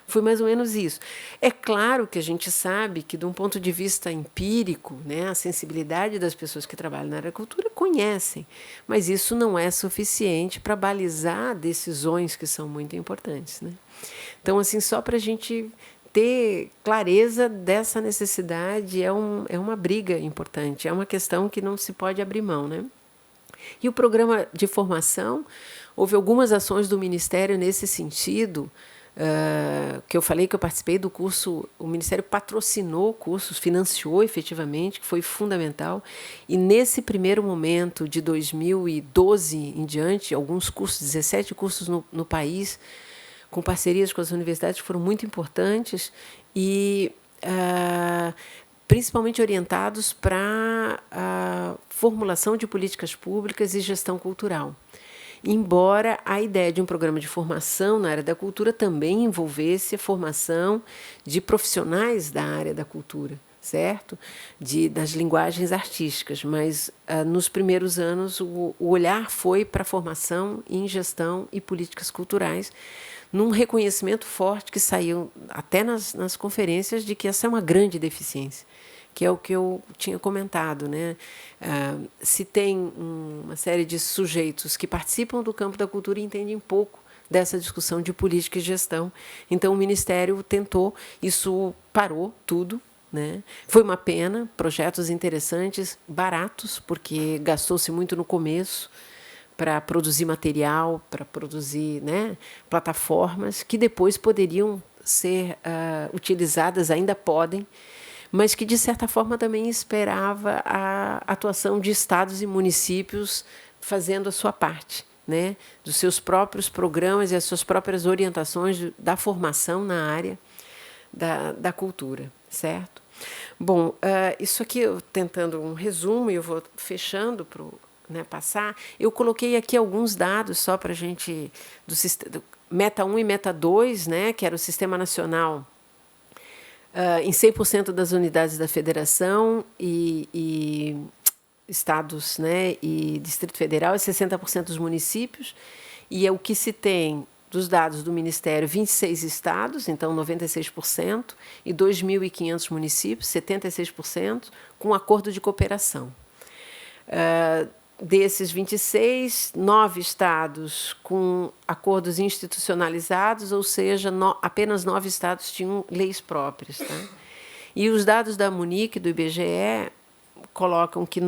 Foi mais ou menos isso. É claro que a gente sabe que, de um ponto de vista empírico, né, a sensibilidade das pessoas que trabalham na área da cultura conhecem, mas isso não é suficiente para balizar decisões que são muito importantes, né? Então, assim, só para a gente ter clareza dessa necessidade é uma briga importante, é uma questão que não se pode abrir mão, né? E o programa de formação, houve algumas ações do Ministério nesse sentido, que eu falei que eu participei do curso, o Ministério patrocinou cursos, financiou efetivamente, que foi fundamental, e nesse primeiro momento, de 2012 em diante, alguns cursos, 17 cursos no país, com parcerias com as universidades que foram muito importantes e principalmente orientados para a formulação de políticas públicas e gestão cultural. Embora a ideia de um programa de formação na área da cultura também envolvesse a formação de profissionais da área da cultura, certo? Das linguagens artísticas, mas nos primeiros anos o olhar foi para a formação em gestão e políticas culturais, num reconhecimento forte que saiu até nas conferências de que essa é uma grande deficiência, que é o que eu tinha comentado, né? Se tem uma série de sujeitos que participam do campo da cultura e entendem pouco dessa discussão de política e gestão, então o Ministério tentou, isso parou tudo, né? Foi uma pena, projetos interessantes, baratos, porque gastou-se muito no começo, para produzir material, para produzir, né, plataformas que depois poderiam ser utilizadas, ainda podem, mas que, de certa forma, também esperava a atuação de estados e municípios fazendo a sua parte, né, dos seus próprios programas e as suas próprias orientações da formação na área da cultura, certo? Bom, isso aqui, eu tentando um resumo, e eu vou fechando para passar. Eu coloquei aqui alguns dados só para a gente, do Meta 1 e Meta 2, né, que era o Sistema Nacional, em 100% das unidades da federação e estados, né, e Distrito Federal, e 60% dos municípios. E o que se tem dos dados do Ministério, 26 estados, então 96%, e 2.500 municípios, 76%, com acordo de cooperação. Desses 26, 9 estados com acordos institucionalizados, ou seja, apenas 9 estados tinham leis próprias. Tá? E os dados da Munic, do IBGE, colocam que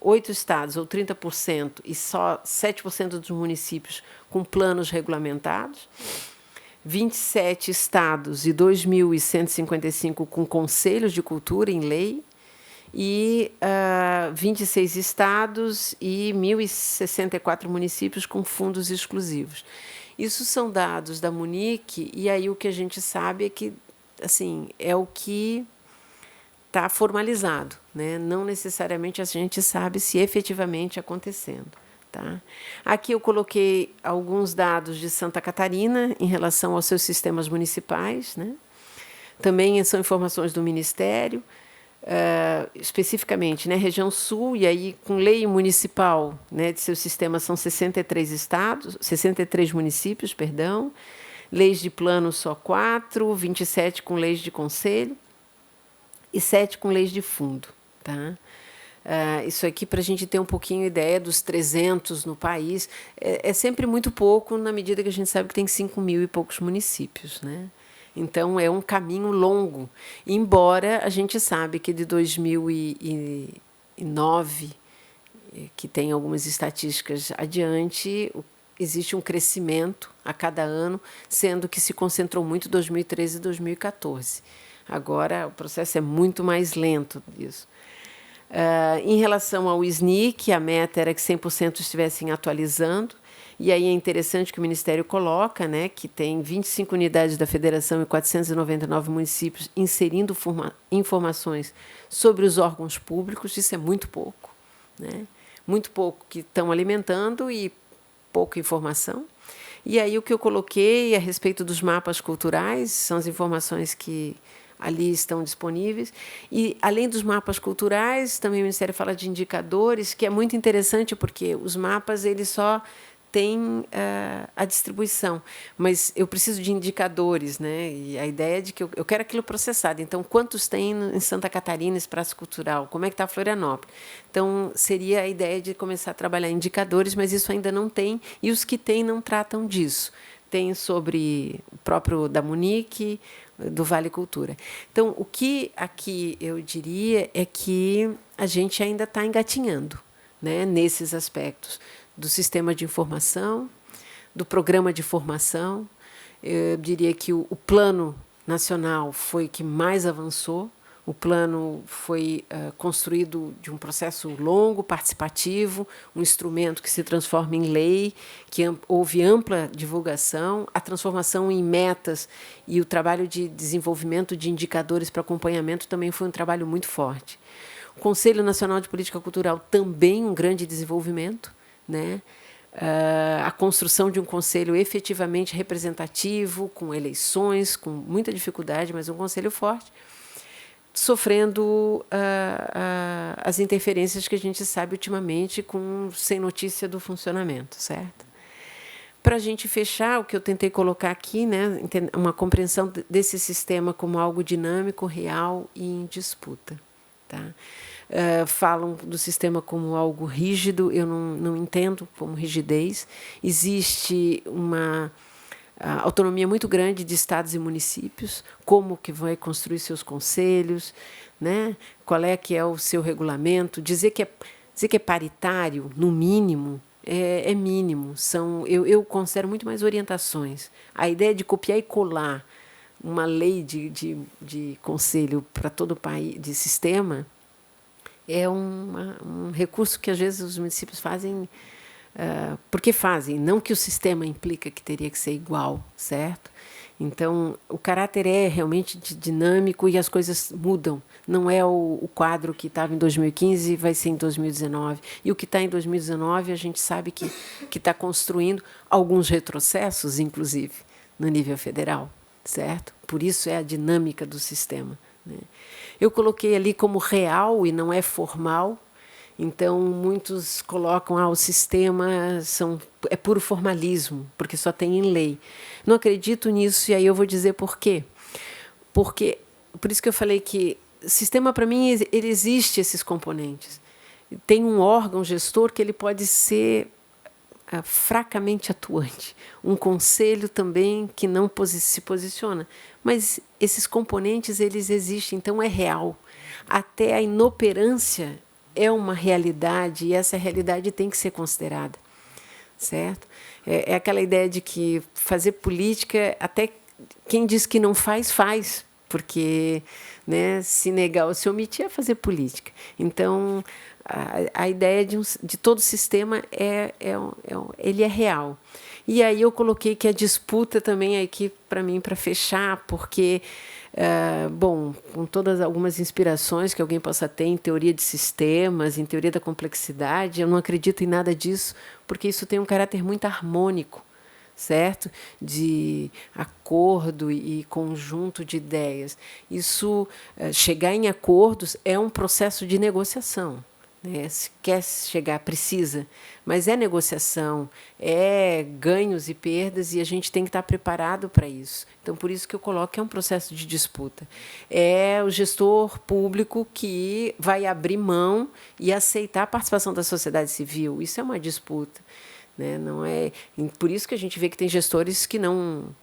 8 estados, ou 30%, e só 7% dos municípios com planos regulamentados, 27 estados e 2.155 com conselhos de cultura em lei, e 26 estados e 1.064 municípios com fundos exclusivos. Isso são dados da Munic, e aí o que a gente sabe é que assim, é o que está formalizado, né? Não necessariamente a gente sabe se efetivamente acontecendo. Tá? Aqui eu coloquei alguns dados de Santa Catarina em relação aos seus sistemas municipais. Né? Também são informações do Ministério, especificamente, né, região sul, e aí com lei municipal, né, de seus sistemas são 63 estados, 63 municípios, perdão, leis de plano só 4, 27 com leis de conselho e 7 com leis de fundo. Tá? Isso aqui para a gente ter um pouquinho ideia dos 300 no país, é sempre muito pouco na medida que a gente sabe que tem 5.000 e poucos municípios, né? Então, é um caminho longo, embora a gente sabe que de 2009, que tem algumas estatísticas adiante, existe um crescimento a cada ano, sendo que se concentrou muito em 2013 e 2014. Agora, o processo é muito mais lento disso. Em relação ao SNIC, a meta era que 100% estivessem atualizando, e aí é interessante que o Ministério coloca, né, que tem 25 unidades da Federação e 499 municípios inserindo informações sobre os órgãos públicos. Isso é muito pouco, né? Muito pouco que estão alimentando e pouca informação. E aí o que eu coloquei a respeito dos mapas culturais são as informações que ali estão disponíveis. E, além dos mapas culturais, também o Ministério fala de indicadores, que é muito interessante, porque os mapas eles só têm a distribuição, mas eu preciso de indicadores, né? E a ideia é de que eu quero aquilo processado. Então, quantos tem em Santa Catarina, esse Praça Cultural? Como é que está Florianópolis? Então, seria a ideia de começar a trabalhar indicadores, mas isso ainda não tem, e os que têm não tratam disso. Tem sobre o próprio da Munic, do Vale Cultura. Então, o que aqui eu diria é que a gente ainda está engatinhando, né, nesses aspectos do sistema de informação, do programa de formação. Eu diria que o plano nacional foi que mais avançou. O plano foi construído de um processo longo, participativo, um instrumento que se transforma em lei, que houve ampla divulgação, a transformação em metas e o trabalho de desenvolvimento de indicadores para acompanhamento também foi um trabalho muito forte. O Conselho Nacional de Política Cultural também um grande desenvolvimento, né? A construção de um conselho efetivamente representativo, com eleições, com muita dificuldade, mas um conselho forte, sofrendo as interferências que a gente sabe ultimamente, sem notícia do funcionamento, certo? Para a gente fechar, o que eu tentei colocar aqui, né, uma compreensão desse sistema como algo dinâmico, real e em disputa. Tá? Falam do sistema como algo rígido, eu não entendo como rigidez. Existe uma autonomia muito grande de estados e municípios, como que vai construir seus conselhos, né? Qual é que é o seu regulamento. Dizer que é paritário, no mínimo, é mínimo. Eu considero muito mais orientações. A ideia de copiar e colar uma lei de conselho para todo o país, de sistema, é um recurso que, às vezes, os municípios fazem porque fazem, não que o sistema implica que teria que ser igual, certo? Então, o caráter é realmente dinâmico e as coisas mudam. Não é o quadro que estava em 2015 e vai ser em 2019. E o que está em 2019, a gente sabe que está construindo alguns retrocessos, inclusive, no nível federal, certo? Por isso é a dinâmica do sistema, né? Eu coloquei ali como real e não é formal. Então, muitos colocam o sistema é puro formalismo, porque só tem em lei. Não acredito nisso, e aí eu vou dizer por quê. Por isso que eu falei que sistema, para mim, ele existe esses componentes. Tem um órgão gestor que ele pode ser fracamente atuante. Um conselho também que não se posiciona. Mas esses componentes, eles existem, então é real. Até a inoperância é uma realidade e essa realidade tem que ser considerada, certo? É aquela ideia de que fazer política, até quem diz que não faz, faz, porque, né, se negar ou se omitir é fazer política. Então, a ideia de todo sistema ele é real. E aí eu coloquei que a disputa também é aqui para mim, para fechar, porque, bom, com todas algumas inspirações que alguém possa ter em teoria de sistemas, em teoria da complexidade, eu não acredito em nada disso, porque isso tem um caráter muito harmônico, certo? De acordo e conjunto de ideias. Isso, chegar em acordos é um processo de negociação. Né? Se quer chegar, precisa, mas é negociação, é ganhos e perdas, e a gente tem que estar preparado para isso. Então, por isso que eu coloco que é um processo de disputa. É o gestor público que vai abrir mão e aceitar a participação da sociedade civil. Isso é uma disputa. Né? Não é, por isso que a gente vê que tem gestores que não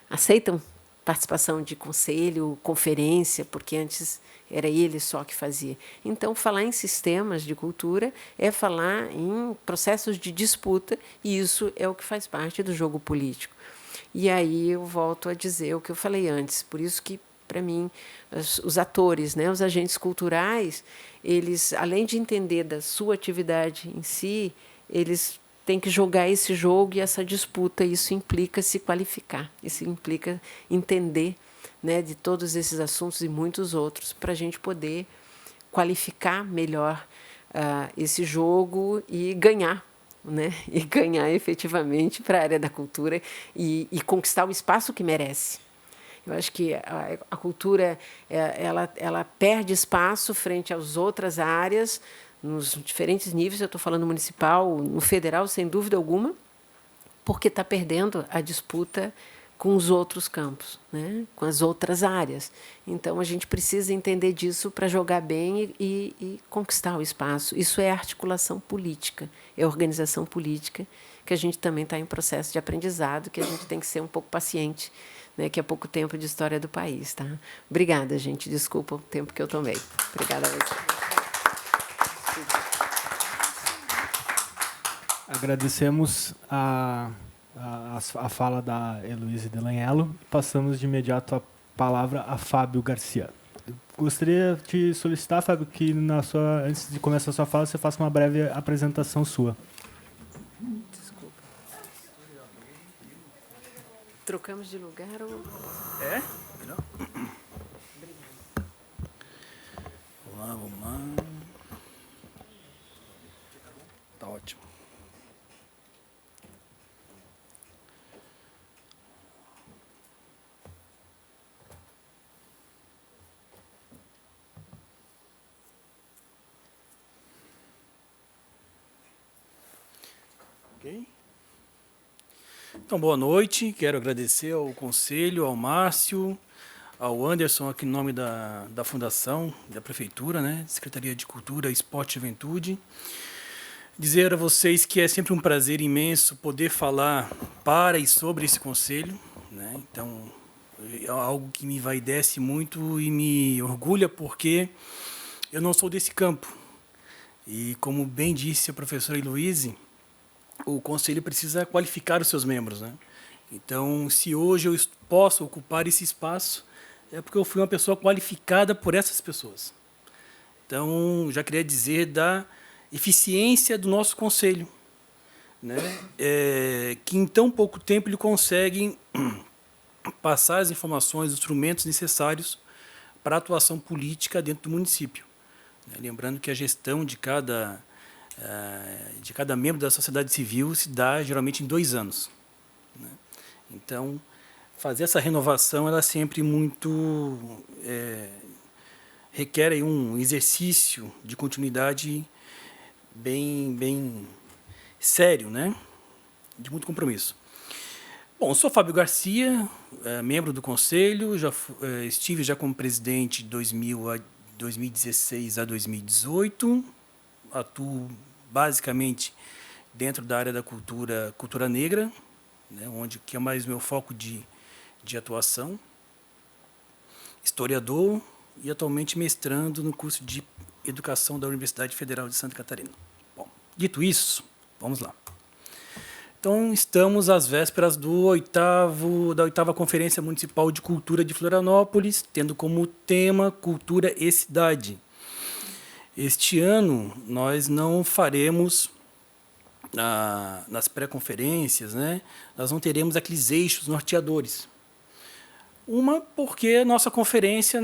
aceitam participação de conselho, conferência, porque antes era ele só que fazia. Então, falar em sistemas de cultura é falar em processos de disputa, e isso é o que faz parte do jogo político. E aí eu volto a dizer o que eu falei antes, por isso que, para mim, os atores, né, os agentes culturais, eles, além de entender da sua atividade em si, eles têm que jogar esse jogo e essa disputa. Isso implica se qualificar, isso implica entender, né, de todos esses assuntos e muitos outros, para a gente poder qualificar melhor esse jogo e ganhar, né, e ganhar efetivamente para a área da cultura e conquistar o espaço que merece. Eu acho que a cultura ela perde espaço frente às outras áreas, nos diferentes níveis. Eu estou falando municipal, no federal, sem dúvida alguma, porque está perdendo a disputa com os outros campos, né? Com as outras áreas. Então, a gente precisa entender disso para jogar bem e conquistar o espaço. Isso é articulação política, é organização política, que a gente também está em processo de aprendizado, que a gente tem que ser um pouco paciente, né? Que é pouco tempo de história do país. Tá? Obrigada, gente. Desculpa o tempo que eu tomei. Obrigada a você. Agradecemos a fala da Heloísa Delanhello. Passamos de imediato a palavra a Fábio Garcia. Eu gostaria de solicitar, Fábio, que antes de começar a sua fala, você faça uma breve apresentação sua. Desculpa. Trocamos de lugar ou... É? Não. Vamos lá. Tá ótimo. Ok? Então, boa noite. Quero agradecer ao Conselho, ao Márcio, ao Anderson, aqui em nome da Fundação, da Prefeitura, né? Secretaria de Cultura, Esporte e Juventude. Dizer a vocês que é sempre um prazer imenso poder falar para e sobre esse Conselho, né? Então, é algo que me envaidece muito e me orgulha, porque eu não sou desse campo. E, como bem disse a professora Heloísa, o Conselho precisa qualificar os seus membros, né? Então, se hoje eu posso ocupar esse espaço, é porque eu fui uma pessoa qualificada por essas pessoas. Então, já queria dizer da eficiência do nosso Conselho, né? Que em tão pouco tempo ele consegue passar as informações, os instrumentos necessários para a atuação política dentro do município. Lembrando que a gestão de cada membro da sociedade civil se dá geralmente em 2 anos. Né? Então, fazer essa renovação ela é sempre muito requer aí um exercício de continuidade bem sério, né? De muito compromisso. Bom, sou Fábio Garcia, membro do Conselho, estive já como presidente de 2016 a 2018, atuo basicamente dentro da área da cultura negra, né, que é mais meu foco de atuação, historiador e atualmente mestrando no curso de Educação da Universidade Federal de Santa Catarina. Bom, dito isso, vamos lá. Então, estamos às vésperas da oitava Conferência Municipal de Cultura de Florianópolis, tendo como tema Cultura e Cidade. Este ano, nós não faremos, nas pré-conferências, né, nós não teremos aqueles eixos norteadores. Uma, porque a nossa conferência,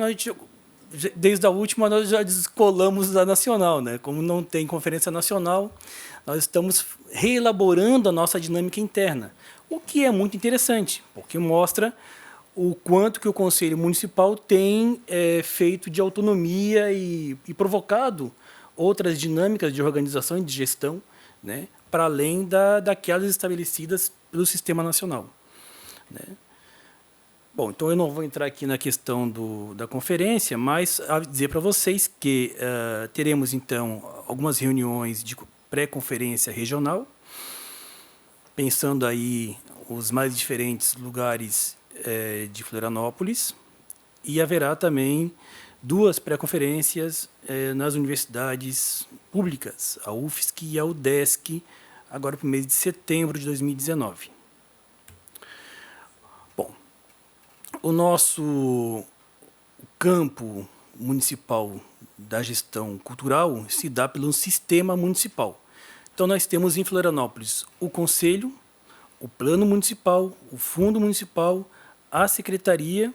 desde a última, nós já descolamos da nacional, né? Como não tem conferência nacional, nós estamos reelaborando a nossa dinâmica interna, o que é muito interessante, porque mostra o quanto que o Conselho Municipal tem feito de autonomia e provocado outras dinâmicas de organização e de gestão, né, para além daquelas estabelecidas pelo Sistema Nacional, né? Bom, então eu não vou entrar aqui na questão da conferência, mas dizer para vocês que teremos, então, algumas reuniões de pré-conferência regional, pensando aí os mais diferentes lugares de Florianópolis, e haverá também 2 pré-conferências nas universidades públicas, a UFSC e a UDESC, agora para o mês de setembro de 2019. O nosso campo municipal da gestão cultural se dá pelo sistema municipal. Então, nós temos em Florianópolis o Conselho, o Plano Municipal, o Fundo Municipal, a Secretaria,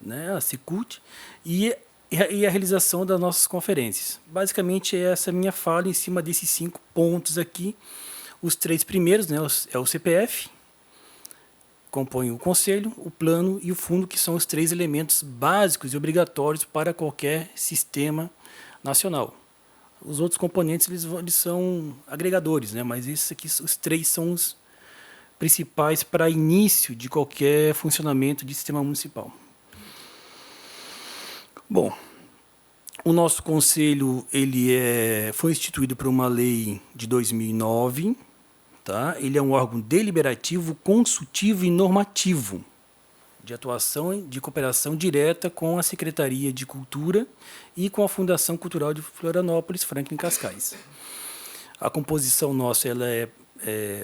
né, a Secult, e a realização das nossas conferências. Basicamente, essa é a minha fala em cima desses 5 pontos aqui. Os 3 primeiros, né, é o CPF, compõem o Conselho, o Plano e o Fundo, que são os 3 elementos básicos e obrigatórios para qualquer sistema nacional. Os outros componentes eles são agregadores, né? Mas esses aqui, os 3 são os principais para início de qualquer funcionamento de sistema municipal. Bom, o nosso Conselho foi instituído por uma lei de 2009, tá? Ele é um órgão deliberativo, consultivo e normativo, de atuação e de cooperação direta com a Secretaria de Cultura e com a Fundação Cultural de Florianópolis, Franklin Cascais. A composição nossa ela é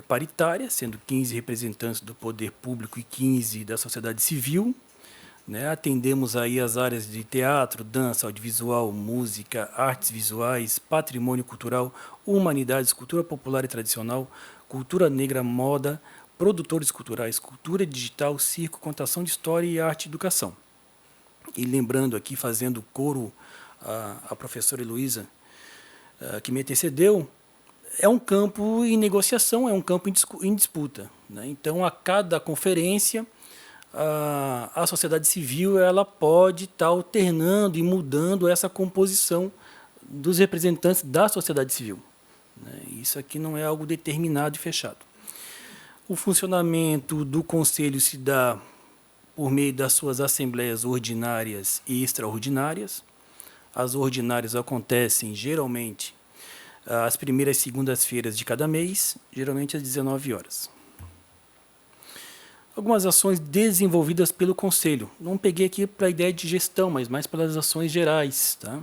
paritária, sendo 15 representantes do poder público e 15 da sociedade civil, né? Atendemos aí as áreas de teatro, dança, audiovisual, música, artes visuais, patrimônio cultural, humanidades, cultura popular e tradicional, cultura negra, moda, produtores culturais, cultura digital, circo, contação de história e arte e educação. E lembrando aqui, fazendo coro à professora Heloísa, que me antecedeu, é um campo em negociação, é um campo em disputa, né? Então, a cada conferência, a sociedade civil ela pode estar alternando e mudando essa composição dos representantes da sociedade civil, né? Isso aqui não é algo determinado e fechado. O funcionamento do Conselho se dá por meio das suas assembleias ordinárias e extraordinárias. As ordinárias acontecem, geralmente, às primeiras segundas-feiras de cada mês, geralmente às 19 horas. Algumas ações desenvolvidas pelo Conselho. Não peguei aqui para a ideia de gestão, mas mais pelas ações gerais, tá?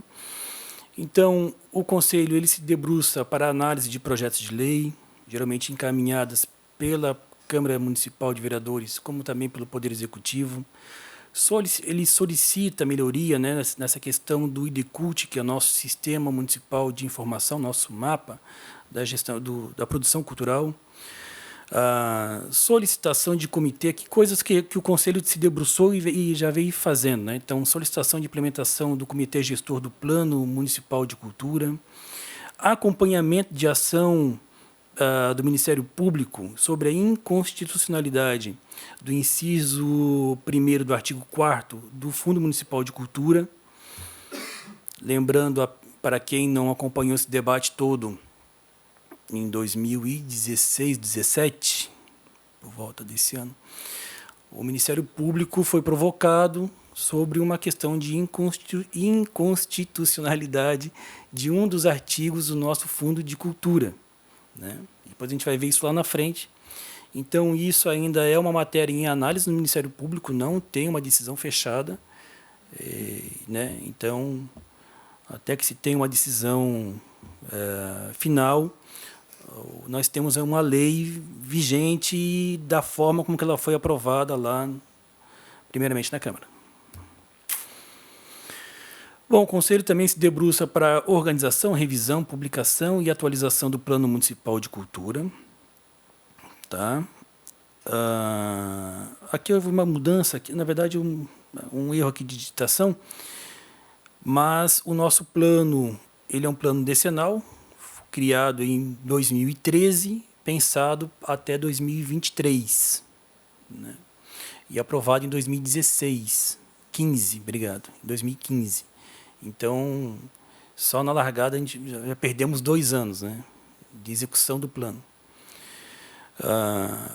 Então, o Conselho ele se debruça para a análise de projetos de lei, geralmente encaminhadas pela Câmara Municipal de Vereadores, como também pelo Poder Executivo. Ele solicita melhoria, né, nessa questão do IDCult, que é o nosso Sistema Municipal de Informação, nosso mapa da gestão da produção cultural. Solicitação de comitê, coisas que o Conselho se debruçou e já veio fazendo, né? Então, solicitação de implementação do Comitê Gestor do Plano Municipal de Cultura, acompanhamento de ação do Ministério Público sobre a inconstitucionalidade do inciso 1º do artigo 4º do Fundo Municipal de Cultura, lembrando para quem não acompanhou esse debate todo, em 2016, 2017, por volta desse ano, o Ministério Público foi provocado sobre uma questão de inconstitucionalidade de um dos artigos do nosso Fundo de Cultura, né? Depois a gente vai ver isso lá na frente. Então, isso ainda é uma matéria em análise no Ministério Público, não tem uma decisão fechada, né? Então, até que se tenha uma decisão final, nós temos uma lei vigente da forma como que ela foi aprovada lá, primeiramente na Câmara. Bom, o Conselho também se debruça para a organização, revisão, publicação e atualização do Plano Municipal de Cultura. Tá? Aqui houve uma mudança, aqui, na verdade, um erro aqui de digitação, mas o nosso plano, ele é um plano decenal, criado em 2013, pensado até 2023, né? E aprovado em 2016, 2015. Então, só na largada a gente já perdemos 2 anos, né, de execução do plano.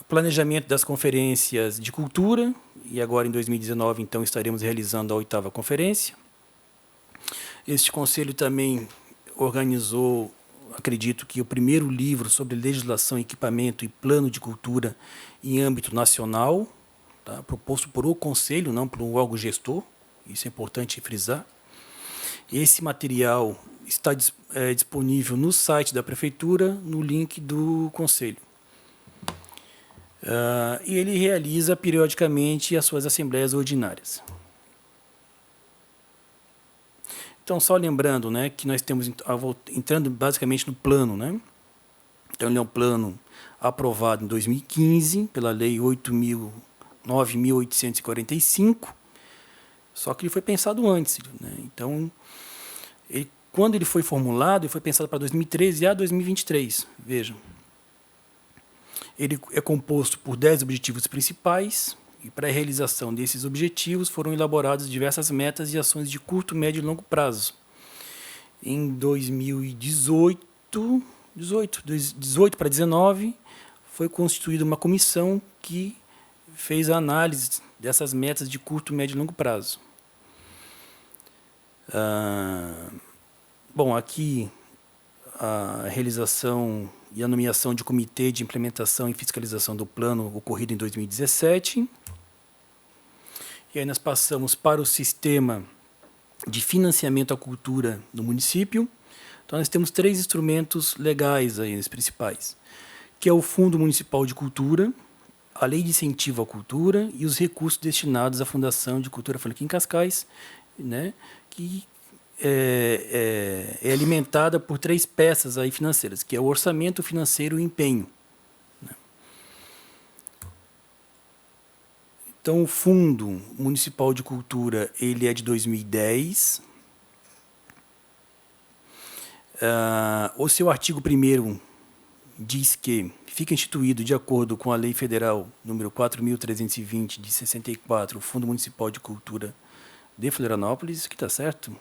Planejamento das conferências de cultura, e agora em 2019, então, estaremos realizando a 8ª conferência. Este conselho também organizou, acredito que o primeiro livro sobre legislação, equipamento e plano de cultura em âmbito nacional, tá? Proposto por o Conselho, não por um órgão gestor, isso é importante frisar. Esse material está disponível no site da Prefeitura, no link do Conselho. E ele realiza periodicamente as suas assembleias ordinárias. Então, só lembrando, né, que nós temos, entrando basicamente no plano, né? Então, ele é um plano aprovado em 2015 pela Lei 9.845, só que ele foi pensado antes, né? Então, quando ele foi formulado, ele foi pensado para 2013 a 2023, vejam. Ele é composto por 10 objetivos principais, e para a realização desses objetivos foram elaboradas diversas metas e ações de curto, médio e longo prazo. Em 2018 para 2019, foi constituída uma comissão que fez a análise dessas metas de curto, médio e longo prazo. Bom, aqui a realização e a nomeação de comitê de implementação e fiscalização do plano ocorrido em 2017. E aí nós passamos para o sistema de financiamento à cultura do município. Então, nós temos 3 instrumentos legais aí, os principais, que é o Fundo Municipal de Cultura, a Lei de Incentivo à Cultura e os recursos destinados à Fundação de Cultura Franklin Cascais, né, que é alimentada por 3 peças aí financeiras, que é o orçamento, financeiro e empenho. Então, o Fundo Municipal de Cultura, ele é de 2010. O seu artigo 1º diz que fica instituído, de acordo com a Lei Federal número 4.320, de 64, o Fundo Municipal de Cultura de Florianópolis. Isso aqui está certo?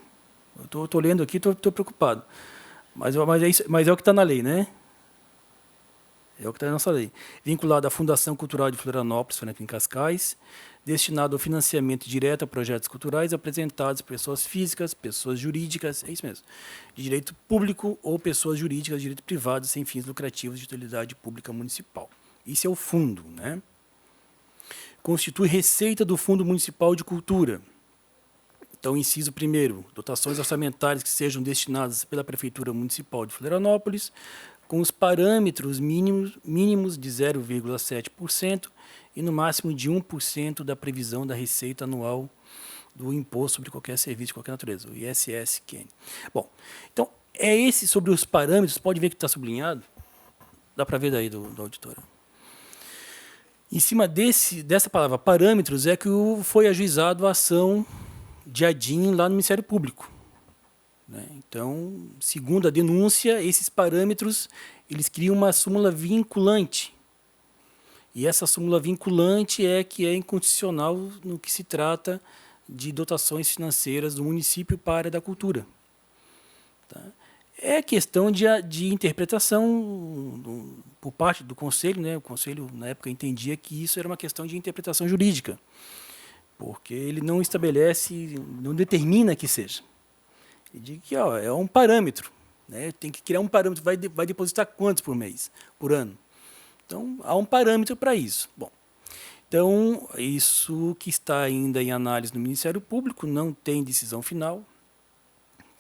Eu estou lendo aqui, estou preocupado. Mas é o que está na lei, né? É o que está na nossa lei. Vinculado à Fundação Cultural de Florianópolis, Franklin Cascais, destinado ao financiamento direto a projetos culturais apresentados por pessoas físicas, pessoas jurídicas, é isso mesmo, de direito público ou pessoas jurídicas de direito privado sem fins lucrativos de utilidade pública municipal. Isso é o fundo, né? Constitui receita do Fundo Municipal de Cultura. Então, inciso 1º, dotações orçamentárias que sejam destinadas pela Prefeitura Municipal de Florianópolis, com os parâmetros mínimos de 0,7% e no máximo de 1% da previsão da receita anual do imposto sobre qualquer serviço de qualquer natureza, o ISS-QN. Bom, então, é esse sobre os parâmetros, pode ver que está sublinhado, dá para ver daí do auditório. Em cima dessa palavra parâmetros é que foi ajuizado a ação de ADIM lá no Ministério Público. Então, segundo a denúncia, esses parâmetros eles criam uma súmula vinculante. E essa súmula vinculante é que é inconstitucional no que se trata de dotações financeiras do município para a área da cultura. Tá? É questão de interpretação por parte do Conselho, né? O Conselho, na época, entendia que isso era uma questão de interpretação jurídica, porque ele não estabelece, não determina que seja. Ele diz que é um parâmetro, né? Tem que criar um parâmetro, vai depositar quantos por mês, por ano? Então, há um parâmetro para isso. Bom, então, isso que está ainda em análise no Ministério Público, não tem decisão final.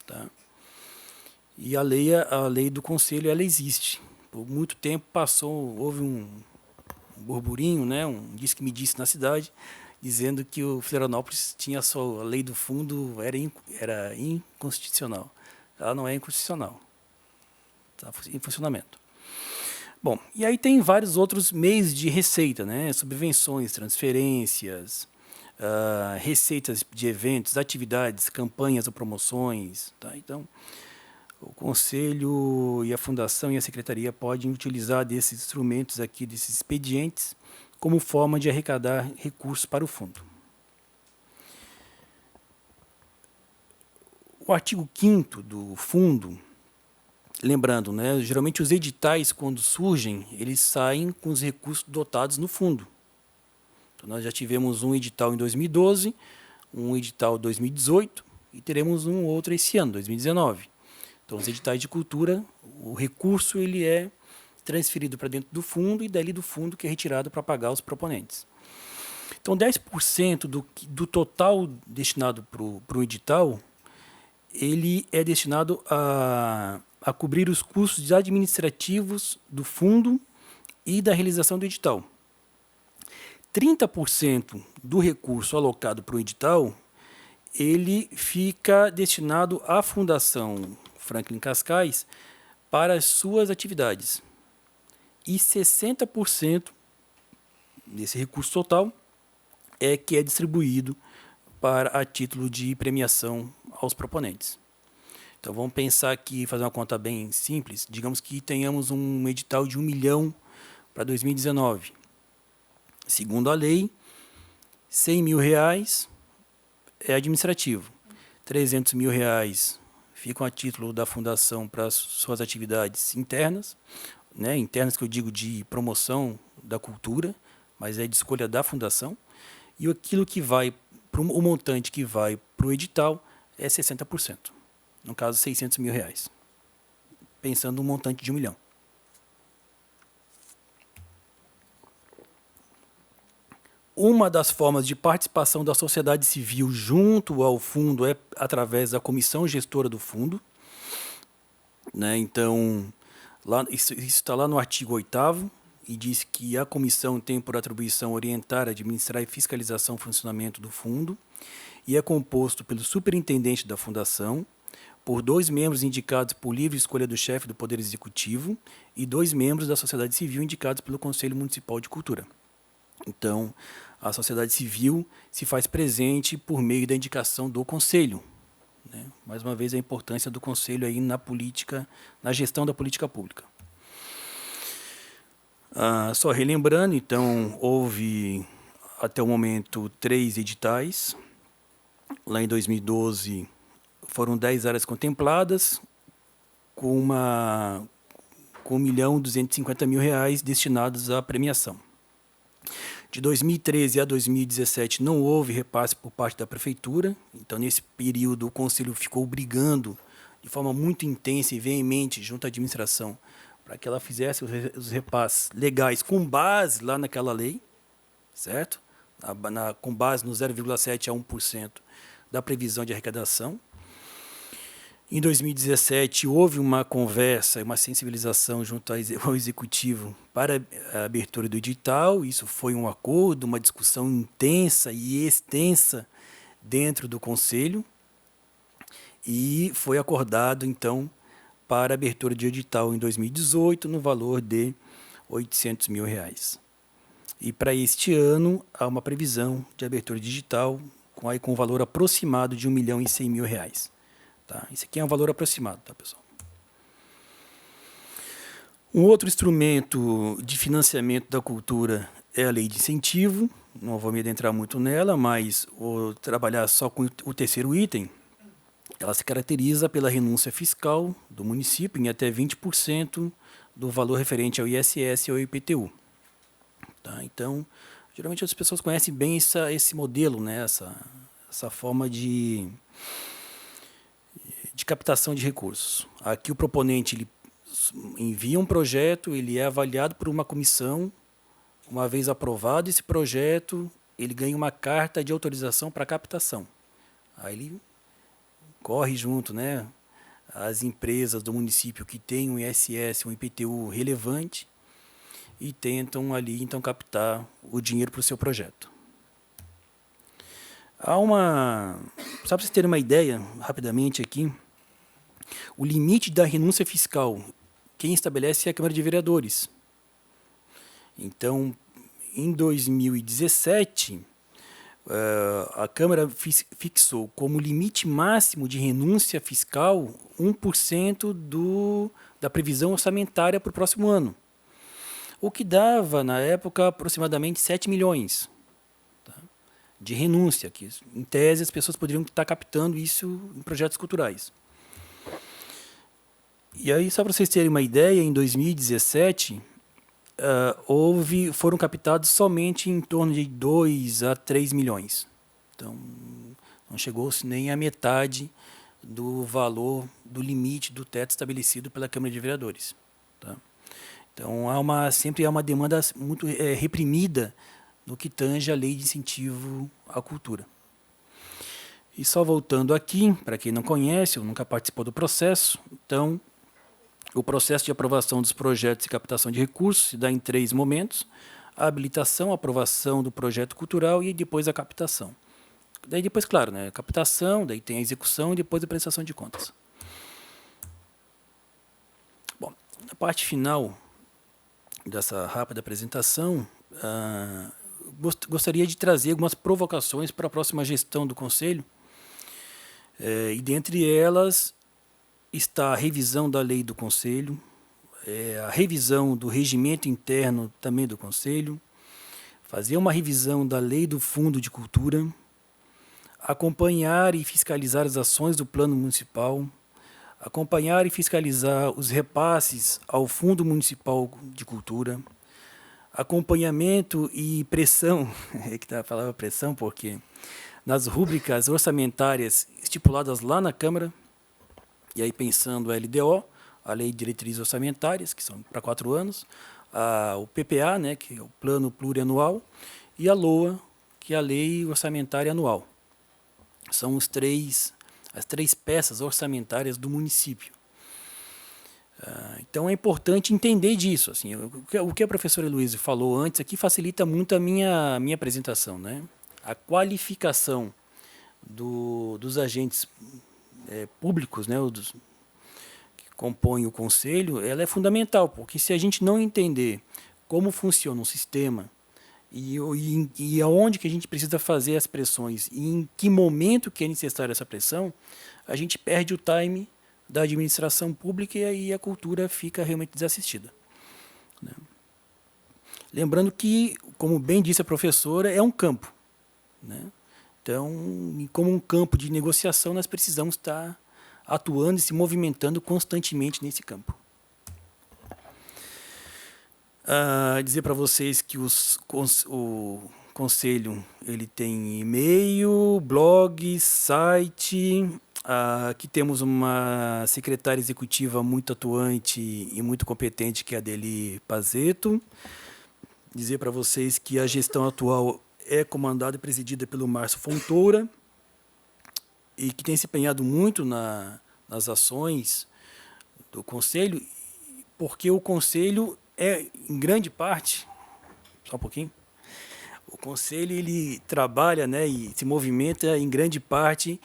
Tá? E a lei do Conselho, ela existe. Por muito tempo houve um burburinho, né, disse-me-disse na cidade, dizendo que o Florianópolis tinha só a lei do fundo, era inconstitucional. Ela não é inconstitucional. Está em funcionamento. Bom, e aí tem vários outros meios de receita, né? Subvenções, transferências, receitas de eventos, atividades, campanhas ou promoções. Tá? Então, o Conselho e a Fundação e a Secretaria podem utilizar desses instrumentos aqui, desses expedientes, como forma de arrecadar recursos para o fundo. O artigo 5º do fundo, lembrando, né, geralmente os editais, quando surgem, eles saem com os recursos dotados no fundo. Então, nós já tivemos um edital em 2012, um edital em 2018 e teremos um outro esse ano, 2019. Então, os editais de cultura, o recurso ele é transferido para dentro do fundo e dali do fundo que é retirado para pagar os proponentes. Então, 10% do total destinado para o edital, ele é destinado a cobrir os custos administrativos do fundo e da realização do edital. 30% do recurso alocado para o edital, ele fica destinado à Fundação Franklin Cascais para as suas atividades. E 60% desse recurso total é que é distribuído a título de premiação aos proponentes. Então, vamos pensar aqui, fazer uma conta bem simples. Digamos que tenhamos um edital de 1 milhão para 2019. Segundo a lei, R$100 mil é administrativo. R$300 mil ficam a título da fundação para suas atividades internas, né? Internas que eu digo de promoção da cultura, mas é de escolha da fundação. E aquilo que vai, o montante que vai para o edital é 60%. No caso, R$600 mil. Pensando no montante de 1 milhão. Uma das formas de participação da sociedade civil junto ao fundo é através da comissão gestora do fundo. Né? Então, isso está lá no artigo 8º e diz que a comissão tem por atribuição orientar, administrar e fiscalização o funcionamento do fundo e é composto pelo superintendente da fundação, por 2 membros indicados por livre escolha do chefe do Poder Executivo e 2 membros da sociedade civil indicados pelo Conselho Municipal de Cultura. Então, a sociedade civil se faz presente por meio da indicação do Conselho. Né? Mais uma vez, a importância do Conselho aí na política, na gestão da política pública. Só relembrando, então, houve até o momento 3 editais. Lá em 2012, foram 10 áreas contempladas, com R$1.250.000 destinados à premiação. De 2013 a 2017 não houve repasse por parte da Prefeitura, então nesse período o Conselho ficou brigando de forma muito intensa e veemente junto à administração para que ela fizesse os repasses legais com base lá naquela lei, certo? Com base no 0,7% a 1% da previsão de arrecadação. Em 2017, houve uma conversa, uma sensibilização junto ao Executivo para a abertura do edital. Isso foi um acordo, uma discussão intensa e extensa dentro do Conselho. E foi acordado, então, para a abertura de edital em 2018, no valor de R$800 mil. E para este ano, há uma previsão de abertura digital com um valor aproximado de R$1.100.000. Tá? Isso aqui é um valor aproximado, tá, pessoal? Um outro instrumento de financiamento da cultura é a lei de incentivo. Não vou me adentrar muito nela, mas vou trabalhar só com o terceiro item. ela se caracteriza pela renúncia fiscal do município em até 20% do valor referente ao ISS ou IPTU. Tá? Então, geralmente as pessoas conhecem bem esse modelo, né? essa forma de captação de recursos. Aqui o proponente ele envia um projeto, ele é avaliado por uma comissão. Uma vez aprovado esse projeto, ele ganha uma carta de autorização para captação. Aí ele corre junto, né, as empresas do município que têm um ISS, um IPTU relevante e tentam ali então captar o dinheiro para o seu projeto. Só para vocês terem uma ideia, rapidamente aqui, o limite da renúncia fiscal, quem estabelece é a Câmara de Vereadores. Então, em 2017, a Câmara fixou como limite máximo de renúncia fiscal 1% da previsão orçamentária para o próximo ano, o que dava, na época, aproximadamente 7 milhões tá, de renúncia, que, em tese, as pessoas poderiam estar captando isso em projetos culturais. E aí, só para vocês terem uma ideia, em 2017, foram captados somente em torno de 2 a 3 milhões. Então, não chegou-se nem à metade do valor do limite do teto estabelecido pela Câmara de Vereadores. Tá? Então, sempre há uma demanda muito reprimida no que tange a lei de incentivo à cultura. E só voltando aqui, para quem não conhece ou nunca participou do processo, então, o processo de aprovação dos projetos e captação de recursos se dá em 3 momentos: a habilitação, a aprovação do projeto cultural e depois a captação. Daí depois, claro, né, a captação, daí tem a execução e depois a prestação de contas. Bom, na parte final dessa rápida apresentação, gostaria de trazer algumas provocações para a próxima gestão do Conselho, e dentre elas está a revisão da lei do Conselho, a revisão do regimento interno também do Conselho, fazer uma revisão da lei do Fundo de Cultura, acompanhar e fiscalizar as ações do Plano Municipal, acompanhar e fiscalizar os repasses ao Fundo Municipal de Cultura, acompanhamento e pressão, é que está a palavra pressão, porque nas rúbricas orçamentárias estipuladas lá na Câmara, e aí pensando a LDO, a Lei de Diretrizes Orçamentárias, que são para 4 anos, o PPA, né, que é o Plano Plurianual, e a LOA, que é a Lei Orçamentária Anual. São as três peças orçamentárias do município. Então é importante entender disso. Assim, o que a professora Heloísa falou antes aqui facilita muito a minha apresentação, né? A qualificação dos agentes públicos, né, que compõem o Conselho, ela é fundamental, porque se a gente não entender como funciona o sistema e aonde que a gente precisa fazer as pressões e em que momento que é necessária essa pressão, a gente perde o time da administração pública e aí a cultura fica realmente desassistida. Né? Lembrando que, como bem disse a professora, é um campo. Né? Então, como um campo de negociação, nós precisamos estar atuando e se movimentando constantemente nesse campo. Dizer para vocês que o Conselho ele tem e-mail, blog, site. Aqui temos uma secretária executiva muito atuante e muito competente, que é a Adeli Pazeto. Dizer para vocês que a gestão atual é comandada e presidida pelo Márcio Fontoura e que tem se empenhado muito nas ações do Conselho, porque o Conselho em grande parte, só um pouquinho, o Conselho ele trabalha, né, e se movimenta em grande parte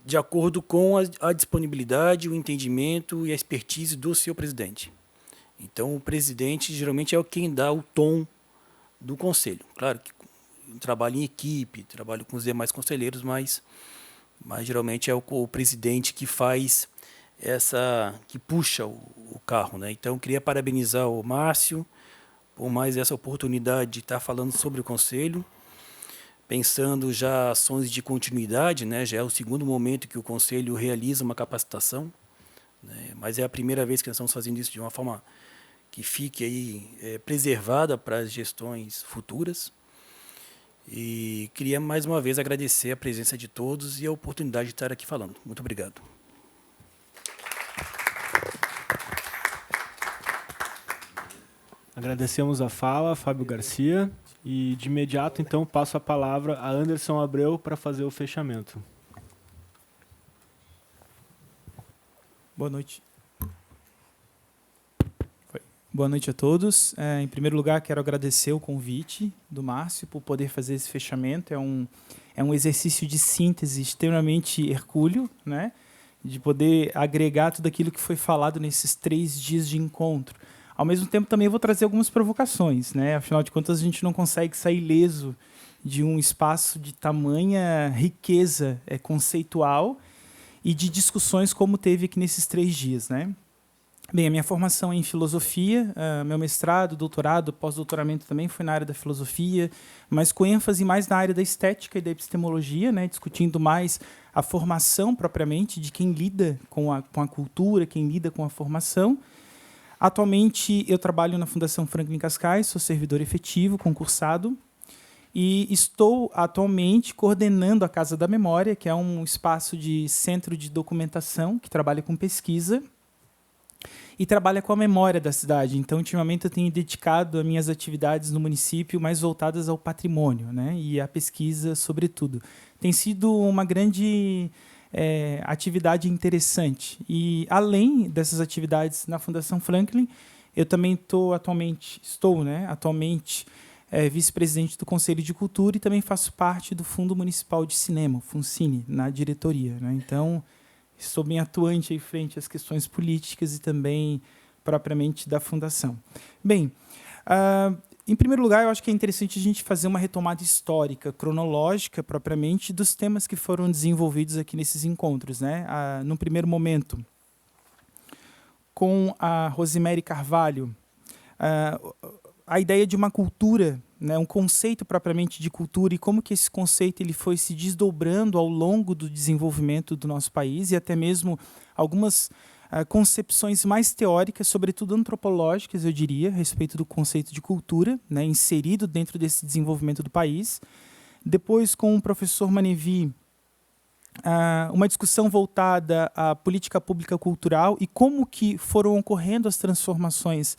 de acordo com a disponibilidade, o entendimento e a expertise do seu presidente. Então, o presidente geralmente é quem dá o tom do Conselho. Claro que trabalho em equipe, trabalho com os demais conselheiros, mas geralmente é o presidente que faz que puxa o carro. Né? Então, eu queria parabenizar o Márcio por mais essa oportunidade de estar falando sobre o Conselho, pensando já ações de continuidade, né? Já é o segundo momento que o Conselho realiza uma capacitação, né? Mas é a primeira vez que nós estamos fazendo isso de uma forma que fique aí preservada para as gestões futuras. E queria mais uma vez agradecer a presença de todos e a oportunidade de estar aqui falando. Muito obrigado. Agradecemos a fala, Fábio Garcia. E, de imediato, então, passo a palavra a Anderson Abreu para fazer o fechamento. Boa noite. Boa noite a todos. Em primeiro lugar, quero agradecer o convite do Márcio por poder fazer esse fechamento. É um exercício de síntese extremamente hercúleo, né? De poder agregar tudo aquilo que foi falado nesses 3 dias de encontro. Ao mesmo tempo, também vou trazer algumas provocações, né? Afinal de contas, a gente não consegue sair ileso de um espaço de tamanha riqueza conceitual e de discussões como teve aqui nesses 3 dias, né? Bem, a minha formação é em filosofia, meu mestrado, doutorado, pós-doutoramento também foi na área da filosofia, mas com ênfase mais na área da estética e da epistemologia, né? Discutindo mais a formação propriamente de quem lida com a cultura, quem lida com a formação. Atualmente, eu trabalho na Fundação Franklin Cascais, sou servidor efetivo, concursado, e estou atualmente coordenando a Casa da Memória, que é um espaço de centro de documentação que trabalha com pesquisa e trabalha com a memória da cidade. Então, ultimamente, eu tenho dedicado as minhas atividades no município mais voltadas ao patrimônio, né, e à pesquisa, sobretudo. Tem sido uma grande atividade interessante. E, além dessas atividades na Fundação Franklin, eu também estou atualmente vice-presidente do Conselho de Cultura e também faço parte do Fundo Municipal de Cinema, o FUNCINE, na diretoria, né? Então, estou bem atuante em frente às questões políticas e também propriamente da Fundação. Bem, em primeiro lugar, eu acho que é interessante a gente fazer uma retomada histórica, cronológica, propriamente, dos temas que foram desenvolvidos aqui nesses encontros, né? No primeiro momento, com a Rosemary Carvalho, a ideia de uma cultura, né, um conceito propriamente de cultura e como que esse conceito ele foi se desdobrando ao longo do desenvolvimento do nosso país e até mesmo algumas concepções mais teóricas, sobretudo antropológicas, eu diria, a respeito do conceito de cultura, né, inserido dentro desse desenvolvimento do país. Depois, com o professor Manevi, uma discussão voltada à política pública cultural e como que foram ocorrendo as transformações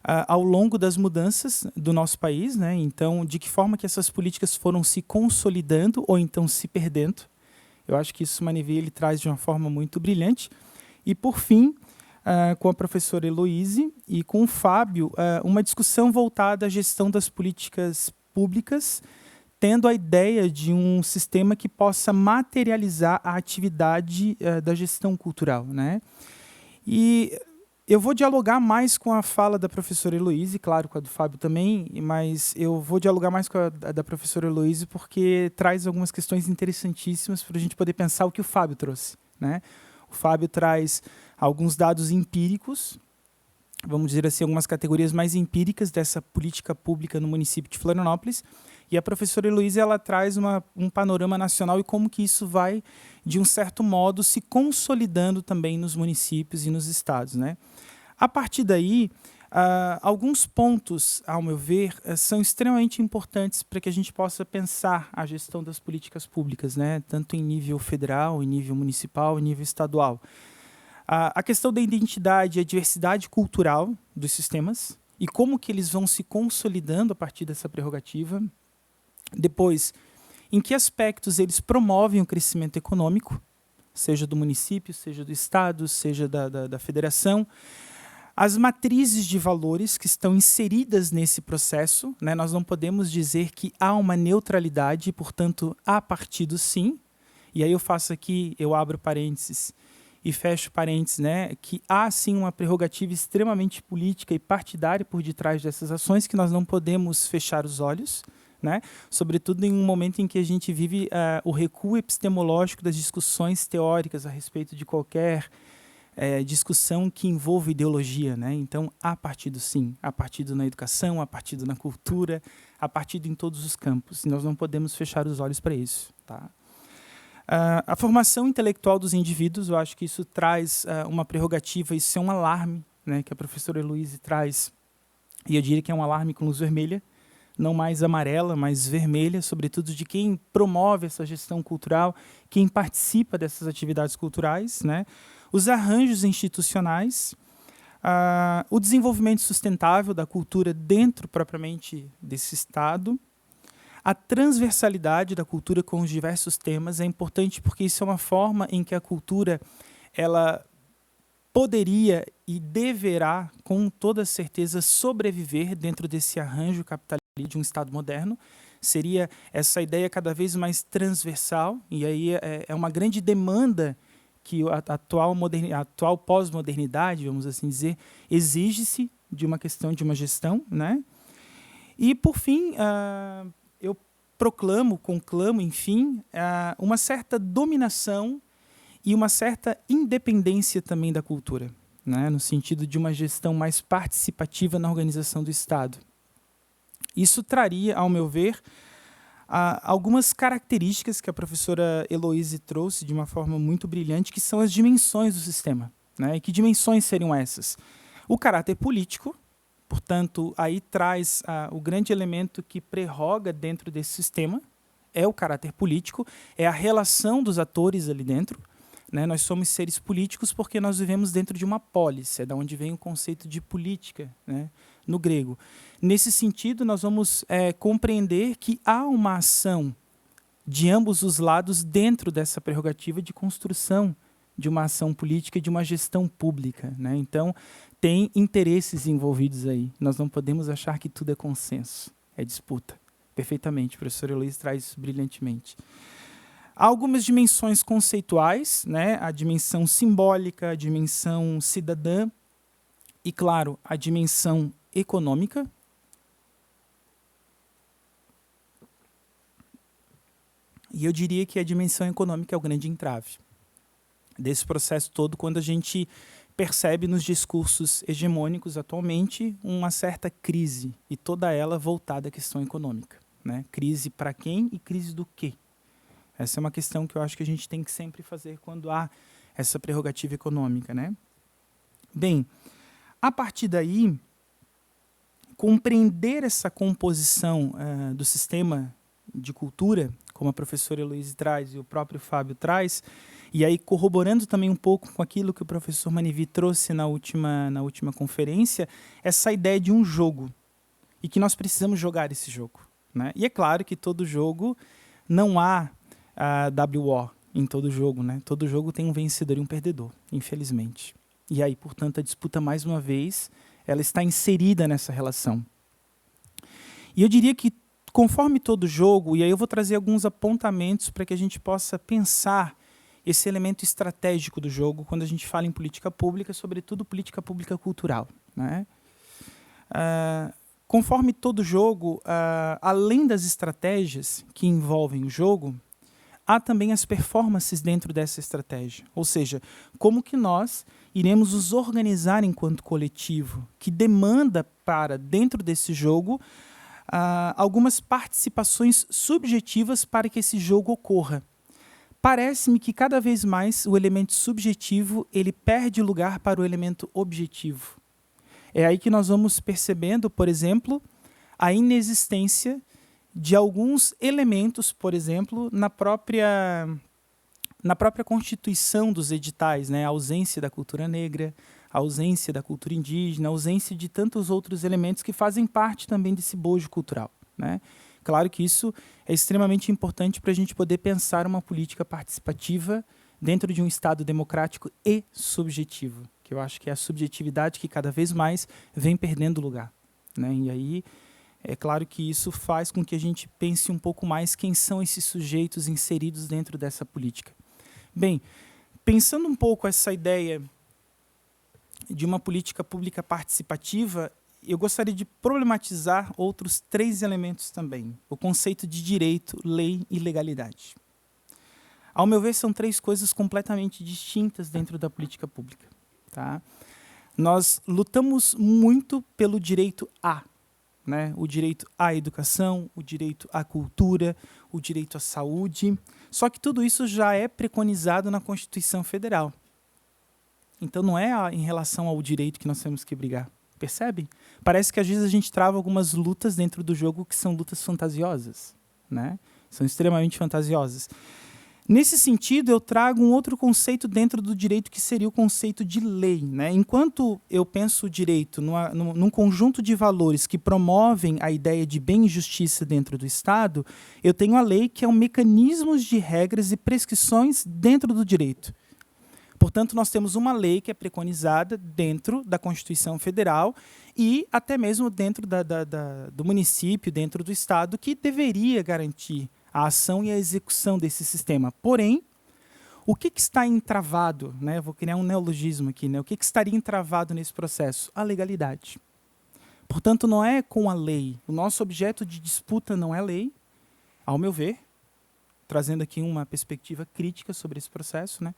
ao longo das mudanças do nosso país, né? Então, de que forma que essas políticas foram se consolidando ou então se perdendo. Eu acho que isso o Manevi ele traz de uma forma muito brilhante. E, por fim, com a professora Heloíse e com o Fábio, uma discussão voltada à gestão das políticas públicas, tendo a ideia de um sistema que possa materializar a atividade da gestão cultural, né? E eu vou dialogar mais com a fala da professora Heloíse, claro, com a do Fábio também, mas eu vou dialogar mais com a da professora Heloíse porque traz algumas questões interessantíssimas para a gente poder pensar o que o Fábio trouxe, né? O Fábio traz alguns dados empíricos, vamos dizer assim, algumas categorias mais empíricas dessa política pública no município de Florianópolis, e a professora Heloíse ela traz um panorama nacional e como que isso vai, de um certo modo, se consolidando também nos municípios e nos estados, né? A partir daí, alguns pontos, ao meu ver, são extremamente importantes para que a gente possa pensar a gestão das políticas públicas, né? Tanto em nível federal, em nível municipal, em nível estadual. A questão da identidade e a diversidade cultural dos sistemas e como que eles vão se consolidando a partir dessa prerrogativa. Depois, em que aspectos eles promovem o crescimento econômico, seja do município, seja do estado, seja da federação. As matrizes de valores que estão inseridas nesse processo, né? Nós não podemos dizer que há uma neutralidade, portanto, há partido sim. E aí eu abro parênteses e fecho parênteses, né? Que há sim uma prerrogativa extremamente política e partidária por detrás dessas ações que nós não podemos fechar os olhos, né? Sobretudo em um momento em que a gente vive o recuo epistemológico das discussões teóricas a respeito de qualquer discussão que envolva ideologia, né? Então, há partido sim, há partido na educação, há partido na cultura, há partido em todos os campos. E nós não podemos fechar os olhos para isso, tá? A formação intelectual dos indivíduos, eu acho que isso traz uma prerrogativa, isso é um alarme, né, que a professora Heloíse traz, e eu diria que é um alarme com luz vermelha, não mais amarela, mas vermelha, sobretudo de quem promove essa gestão cultural, quem participa dessas atividades culturais, né, os arranjos institucionais, o desenvolvimento sustentável da cultura dentro propriamente desse Estado. A transversalidade da cultura com os diversos temas é importante porque isso é uma forma em que a cultura ela poderia e deverá, com toda certeza, sobreviver dentro desse arranjo capitalista de um Estado moderno. Seria essa ideia cada vez mais transversal, e aí é uma grande demanda que a atual pós-modernidade, vamos assim dizer, exige-se de uma questão de uma gestão, né? E, por fim, eu conclamo, enfim, uma certa dominação e uma certa independência também da cultura, né, no sentido de uma gestão mais participativa na organização do Estado. Isso traria, ao meu ver, algumas características que a professora Heloíse trouxe de uma forma muito brilhante, que são as dimensões do sistema, né? E que dimensões seriam essas? O caráter político, portanto, aí traz o grande elemento que prerroga dentro desse sistema, é o caráter político, é a relação dos atores ali dentro, né? Nós somos seres políticos porque nós vivemos dentro de uma polis, é da onde vem o conceito de política, né, no grego. Nesse sentido, nós vamos compreender que há uma ação de ambos os lados dentro dessa prerrogativa de construção de uma ação política e de uma gestão pública, né? Então, tem interesses envolvidos aí. Nós não podemos achar que tudo é consenso, é disputa. Perfeitamente, o professor Heloíse traz isso brilhantemente. Há algumas dimensões conceituais, né? A dimensão simbólica, a dimensão cidadã e, claro, a dimensão econômica. E eu diria que a dimensão econômica é o grande entrave desse processo todo, quando a gente percebe nos discursos hegemônicos atualmente uma certa crise, e toda ela voltada à questão econômica, né? Crise para quem e crise do quê? Essa é uma questão que eu acho que a gente tem que sempre fazer quando há essa prerrogativa econômica, né? Bem, a partir daí, compreender essa composição do sistema de cultura, como a professora Heloíse traz e o próprio Fábio traz, e aí corroborando também um pouco com aquilo que o professor Manivi trouxe na última conferência, essa ideia de um jogo, e que nós precisamos jogar esse jogo, né? E é claro que todo jogo, não há WO em todo jogo, né? Todo jogo tem um vencedor e um perdedor, infelizmente. E aí, portanto, a disputa, mais uma vez, ela está inserida nessa relação. E eu diria que, conforme todo jogo, e aí eu vou trazer alguns apontamentos para que a gente possa pensar esse elemento estratégico do jogo quando a gente fala em política pública, sobretudo política pública cultural, né? Conforme todo jogo, além das estratégias que envolvem o jogo, há também as performances dentro dessa estratégia. Ou seja, como que nós iremos nos organizar enquanto coletivo, que demanda para, dentro desse jogo, algumas participações subjetivas para que esse jogo ocorra. Parece-me que cada vez mais o elemento subjetivo ele perde lugar para o elemento objetivo. É aí que nós vamos percebendo, por exemplo, a inexistência de alguns elementos, por exemplo, na própria constituição dos editais, né? A ausência da cultura negra, a ausência da cultura indígena, a ausência de tantos outros elementos que fazem parte também desse bojo cultural, né? Claro que isso é extremamente importante para a gente poder pensar uma política participativa dentro de um Estado democrático e subjetivo, que eu acho que é a subjetividade que cada vez mais vem perdendo lugar, né? E aí, é claro que isso faz com que a gente pense um pouco mais quem são esses sujeitos inseridos dentro dessa política. Bem, pensando um pouco essa ideia de uma política pública participativa, eu gostaria de problematizar outros 3 elementos também. O conceito de direito, lei e legalidade. Ao meu ver, são 3 coisas completamente distintas dentro da política pública. Tá? Nós lutamos muito pelo direito a, né? O direito à educação, o direito à cultura, o direito à saúde. Só que tudo isso já é preconizado na Constituição Federal. Então não é em relação ao direito que nós temos que brigar. Percebe? Parece que às vezes a gente trava algumas lutas dentro do jogo que são lutas fantasiosas, né? São extremamente fantasiosas. Nesse sentido, eu trago um outro conceito dentro do direito, que seria o conceito de lei, né? Enquanto eu penso o direito num conjunto de valores que promovem a ideia de bem e justiça dentro do Estado, eu tenho a lei, que é um mecanismo de regras e prescrições dentro do direito. Portanto, nós temos uma lei que é preconizada dentro da Constituição Federal e até mesmo dentro do município, dentro do Estado, que deveria garantir a ação e a execução desse sistema. Porém, o que está entravado? Né? Vou criar um neologismo aqui. Né? O que estaria entravado nesse processo? A legalidade. Portanto, não é com a lei. O nosso objeto de disputa não é a lei, ao meu ver, trazendo aqui uma perspectiva crítica sobre esse processo, né?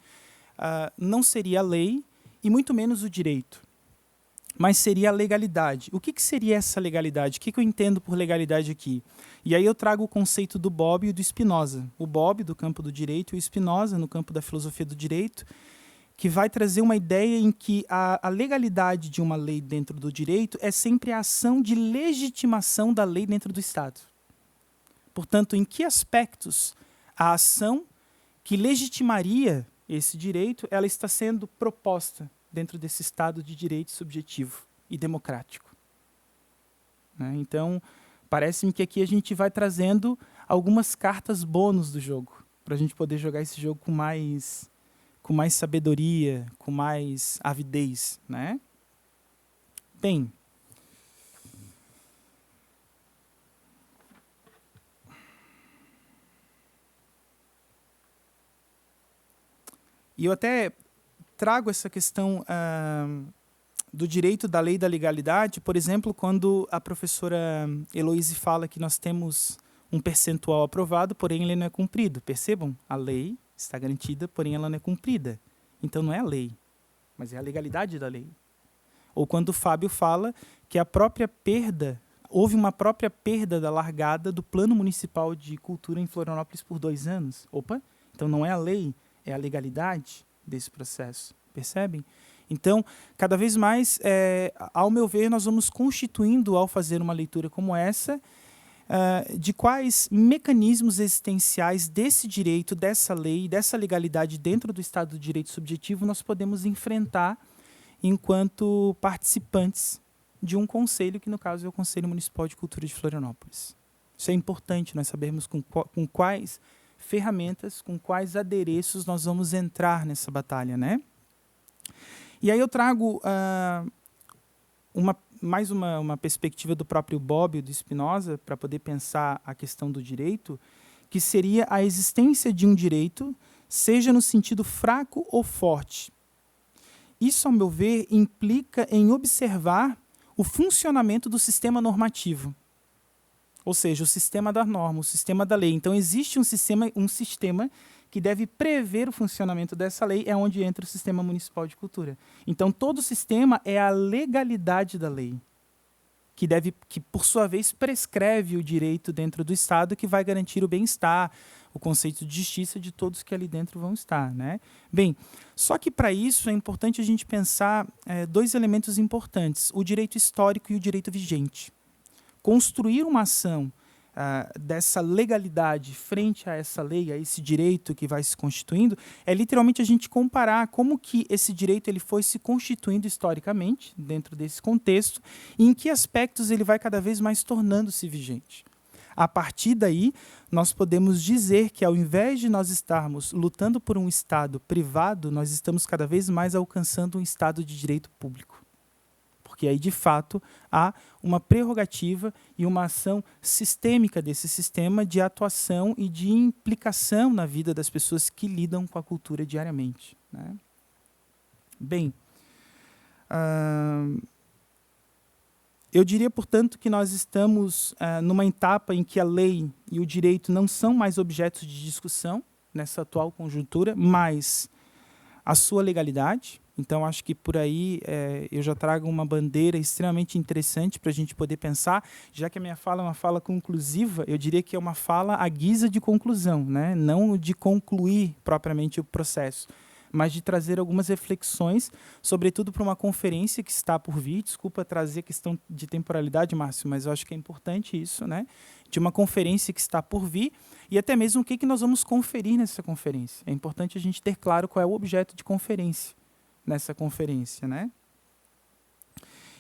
Não seria a lei e muito menos o direito, mas seria a legalidade. O que seria essa legalidade? O que eu entendo por legalidade aqui? E aí eu trago o conceito do Bobbio e do Spinoza. O Bobbio, do campo do direito, e o Spinoza, no campo da filosofia do direito, que vai trazer uma ideia em que a legalidade de uma lei dentro do direito é sempre a ação de legitimação da lei dentro do Estado. Portanto, em que aspectos a ação que legitimaria esse direito, ela está sendo proposta dentro desse Estado de direito subjetivo e democrático. Né? Então, parece-me que aqui a gente vai trazendo algumas cartas bônus do jogo, para a gente poder jogar esse jogo com mais sabedoria, com mais avidez. Né? Bem, e eu até trago essa questão do direito da lei e da legalidade, por exemplo, quando a professora Heloíse fala que nós temos um percentual aprovado, porém ele não é cumprido. Percebam? A lei está garantida, porém ela não é cumprida. Então não é a lei, mas é a legalidade da lei. Ou quando o Fábio fala que houve uma própria perda da largada do Plano Municipal de Cultura em Florianópolis por 2 anos. Opa, então não é a lei, é a legalidade desse processo, percebem? Então, cada vez mais, ao meu ver, nós vamos constituindo, ao fazer uma leitura como essa, de quais mecanismos existenciais desse direito, dessa lei, dessa legalidade dentro do Estado do Direito Subjetivo nós podemos enfrentar enquanto participantes de um conselho, que no caso é o Conselho Municipal de Cultura de Florianópolis. Isso é importante, nós sabermos com quais ferramentas, com quais adereços nós vamos entrar nessa batalha, né? E aí eu trago mais uma perspectiva do próprio Bobbio e do Spinoza para poder pensar a questão do direito, que seria a existência de um direito, seja no sentido fraco ou forte. Isso, ao meu ver, implica em observar o funcionamento do sistema normativo. Ou seja, o sistema da norma, o sistema da lei. Então, existe um sistema que deve prever o funcionamento dessa lei, é onde entra o Sistema Municipal de Cultura. Então, todo sistema é a legalidade da lei, que por sua vez, prescreve o direito dentro do Estado, que vai garantir o bem-estar, o conceito de justiça de todos que ali dentro vão estar. Né? Bem, só que para isso é importante a gente pensar 2 elementos importantes, o direito histórico e o direito vigente. Construir uma ação dessa legalidade frente a essa lei, a esse direito que vai se constituindo, é literalmente a gente comparar como que esse direito ele foi se constituindo historicamente dentro desse contexto e em que aspectos ele vai cada vez mais tornando-se vigente. A partir daí, nós podemos dizer que ao invés de nós estarmos lutando por um Estado privado, nós estamos cada vez mais alcançando um Estado de direito público. Porque aí, de fato, há uma prerrogativa e uma ação sistêmica desse sistema de atuação e de implicação na vida das pessoas que lidam com a cultura diariamente. Né? Bem, eu diria, portanto, que nós estamos numa etapa em que a lei e o direito não são mais objetos de discussão nessa atual conjuntura, mas a sua legalidade. Então, acho que por aí eu já trago uma bandeira extremamente interessante para a gente poder pensar, já que a minha fala é uma fala conclusiva, eu diria que é uma fala à guisa de conclusão, né? Não de concluir propriamente o processo, mas de trazer algumas reflexões, sobretudo para uma conferência que está por vir. Desculpa trazer a questão de temporalidade, Márcio, mas eu acho que é importante isso, né? De uma conferência que está por vir e até mesmo o que nós vamos conferir nessa conferência. É importante a gente ter claro qual é o objeto de conferência nessa conferência, né?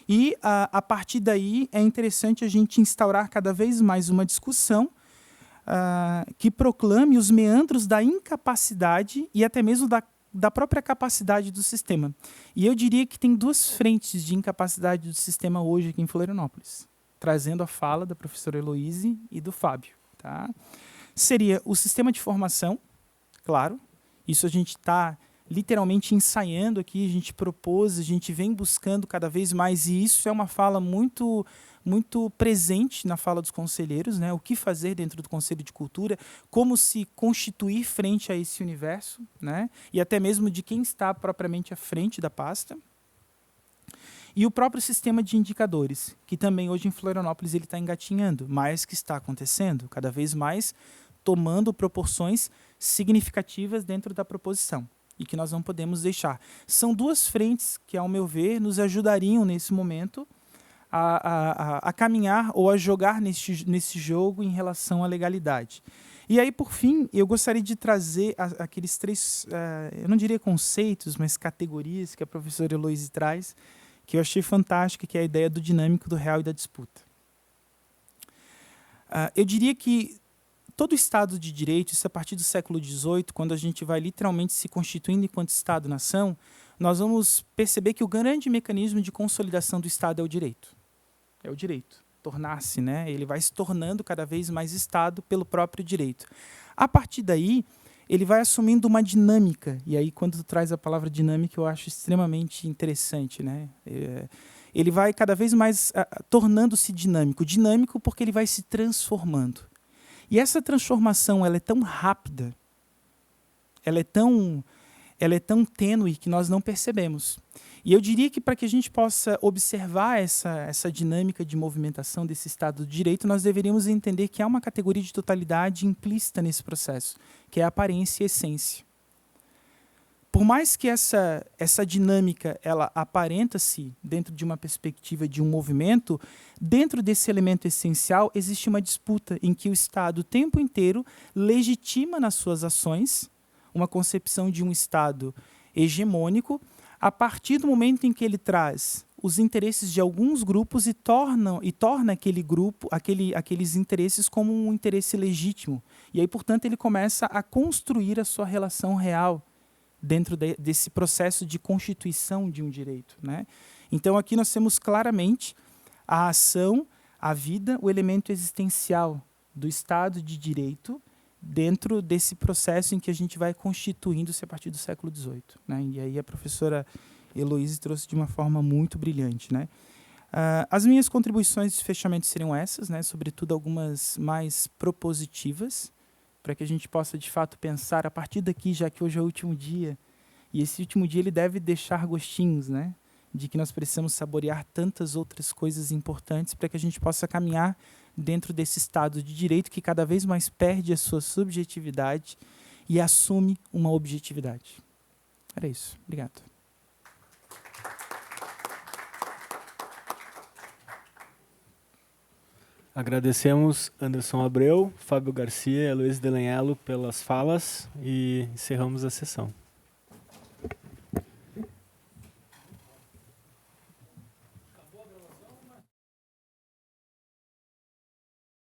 E a partir daí é interessante a gente instaurar cada vez mais uma discussão que proclame os meandros da incapacidade e até mesmo da própria capacidade do sistema. E eu diria que tem duas frentes de incapacidade do sistema hoje aqui em Florianópolis, trazendo a fala da professora Heloíse e do Fábio. Tá? Seria o sistema de formação, claro, isso a gente está literalmente ensaiando aqui, a gente propôs, a gente vem buscando cada vez mais, e isso é uma fala muito presente na fala dos conselheiros, né? O que fazer dentro do Conselho de Cultura, como se constituir frente a esse universo, né? E até mesmo de quem está propriamente à frente da pasta. E o próprio sistema de indicadores, que também hoje em Florianópolis ele está engatinhando, mas que está acontecendo cada vez mais, tomando proporções significativas dentro da proposição, e que nós não podemos deixar. São duas frentes que, ao meu ver, nos ajudariam nesse momento a caminhar ou a jogar nesse jogo em relação à legalidade. E aí, por fim, eu gostaria de trazer aqueles três, eu não diria conceitos, mas categorias que a professora Heloíse traz, que eu achei fantástica, que é a ideia do dinâmico, do real e da disputa. Eu diria que todo Estado de Direito, isso a partir do século XVIII, quando a gente vai literalmente se constituindo enquanto Estado-nação, nós vamos perceber que o grande mecanismo de consolidação do Estado é o direito. É o direito. Tornar-se, né? Ele vai se tornando cada vez mais Estado pelo próprio direito. A partir daí, ele vai assumindo uma dinâmica. E aí, quando tu traz a palavra dinâmica, eu acho extremamente interessante, né? Ele vai cada vez mais tornando-se dinâmico. Dinâmico porque ele vai se transformando. E essa transformação ela é tão rápida, ela é tão tênue que nós não percebemos. E eu diria que para que a gente possa observar essa dinâmica de movimentação desse Estado de Direito, nós deveríamos entender que há uma categoria de totalidade implícita nesse processo, que é a aparência e a essência. Por mais que essa dinâmica ela aparenta-se dentro de uma perspectiva de um movimento, dentro desse elemento essencial existe uma disputa em que o Estado o tempo inteiro legitima nas suas ações uma concepção de um Estado hegemônico a partir do momento em que ele traz os interesses de alguns grupos e torna aquele grupo, aqueles interesses como um interesse legítimo. E aí, portanto, ele começa a construir a sua relação real dentro desse processo de constituição de um direito, né? Então, aqui nós temos claramente a ação, a vida, o elemento existencial do Estado de Direito dentro desse processo em que a gente vai constituindo-se a partir do século XVIII, né? E aí a professora Heloíse trouxe de uma forma muito brilhante, né? As minhas contribuições de fechamento seriam essas, né? Sobretudo algumas mais propositivas, para que a gente possa, de fato, pensar a partir daqui, já que hoje é o último dia, e esse último dia ele deve deixar gostinhos, né, de que nós precisamos saborear tantas outras coisas importantes para que a gente possa caminhar dentro desse Estado de Direito que cada vez mais perde a sua subjetividade e assume uma objetividade. Era isso. Obrigado. Agradecemos Anderson Abreu, Fábio Garcia e Heloíse Delanhello pelas falas e encerramos a sessão.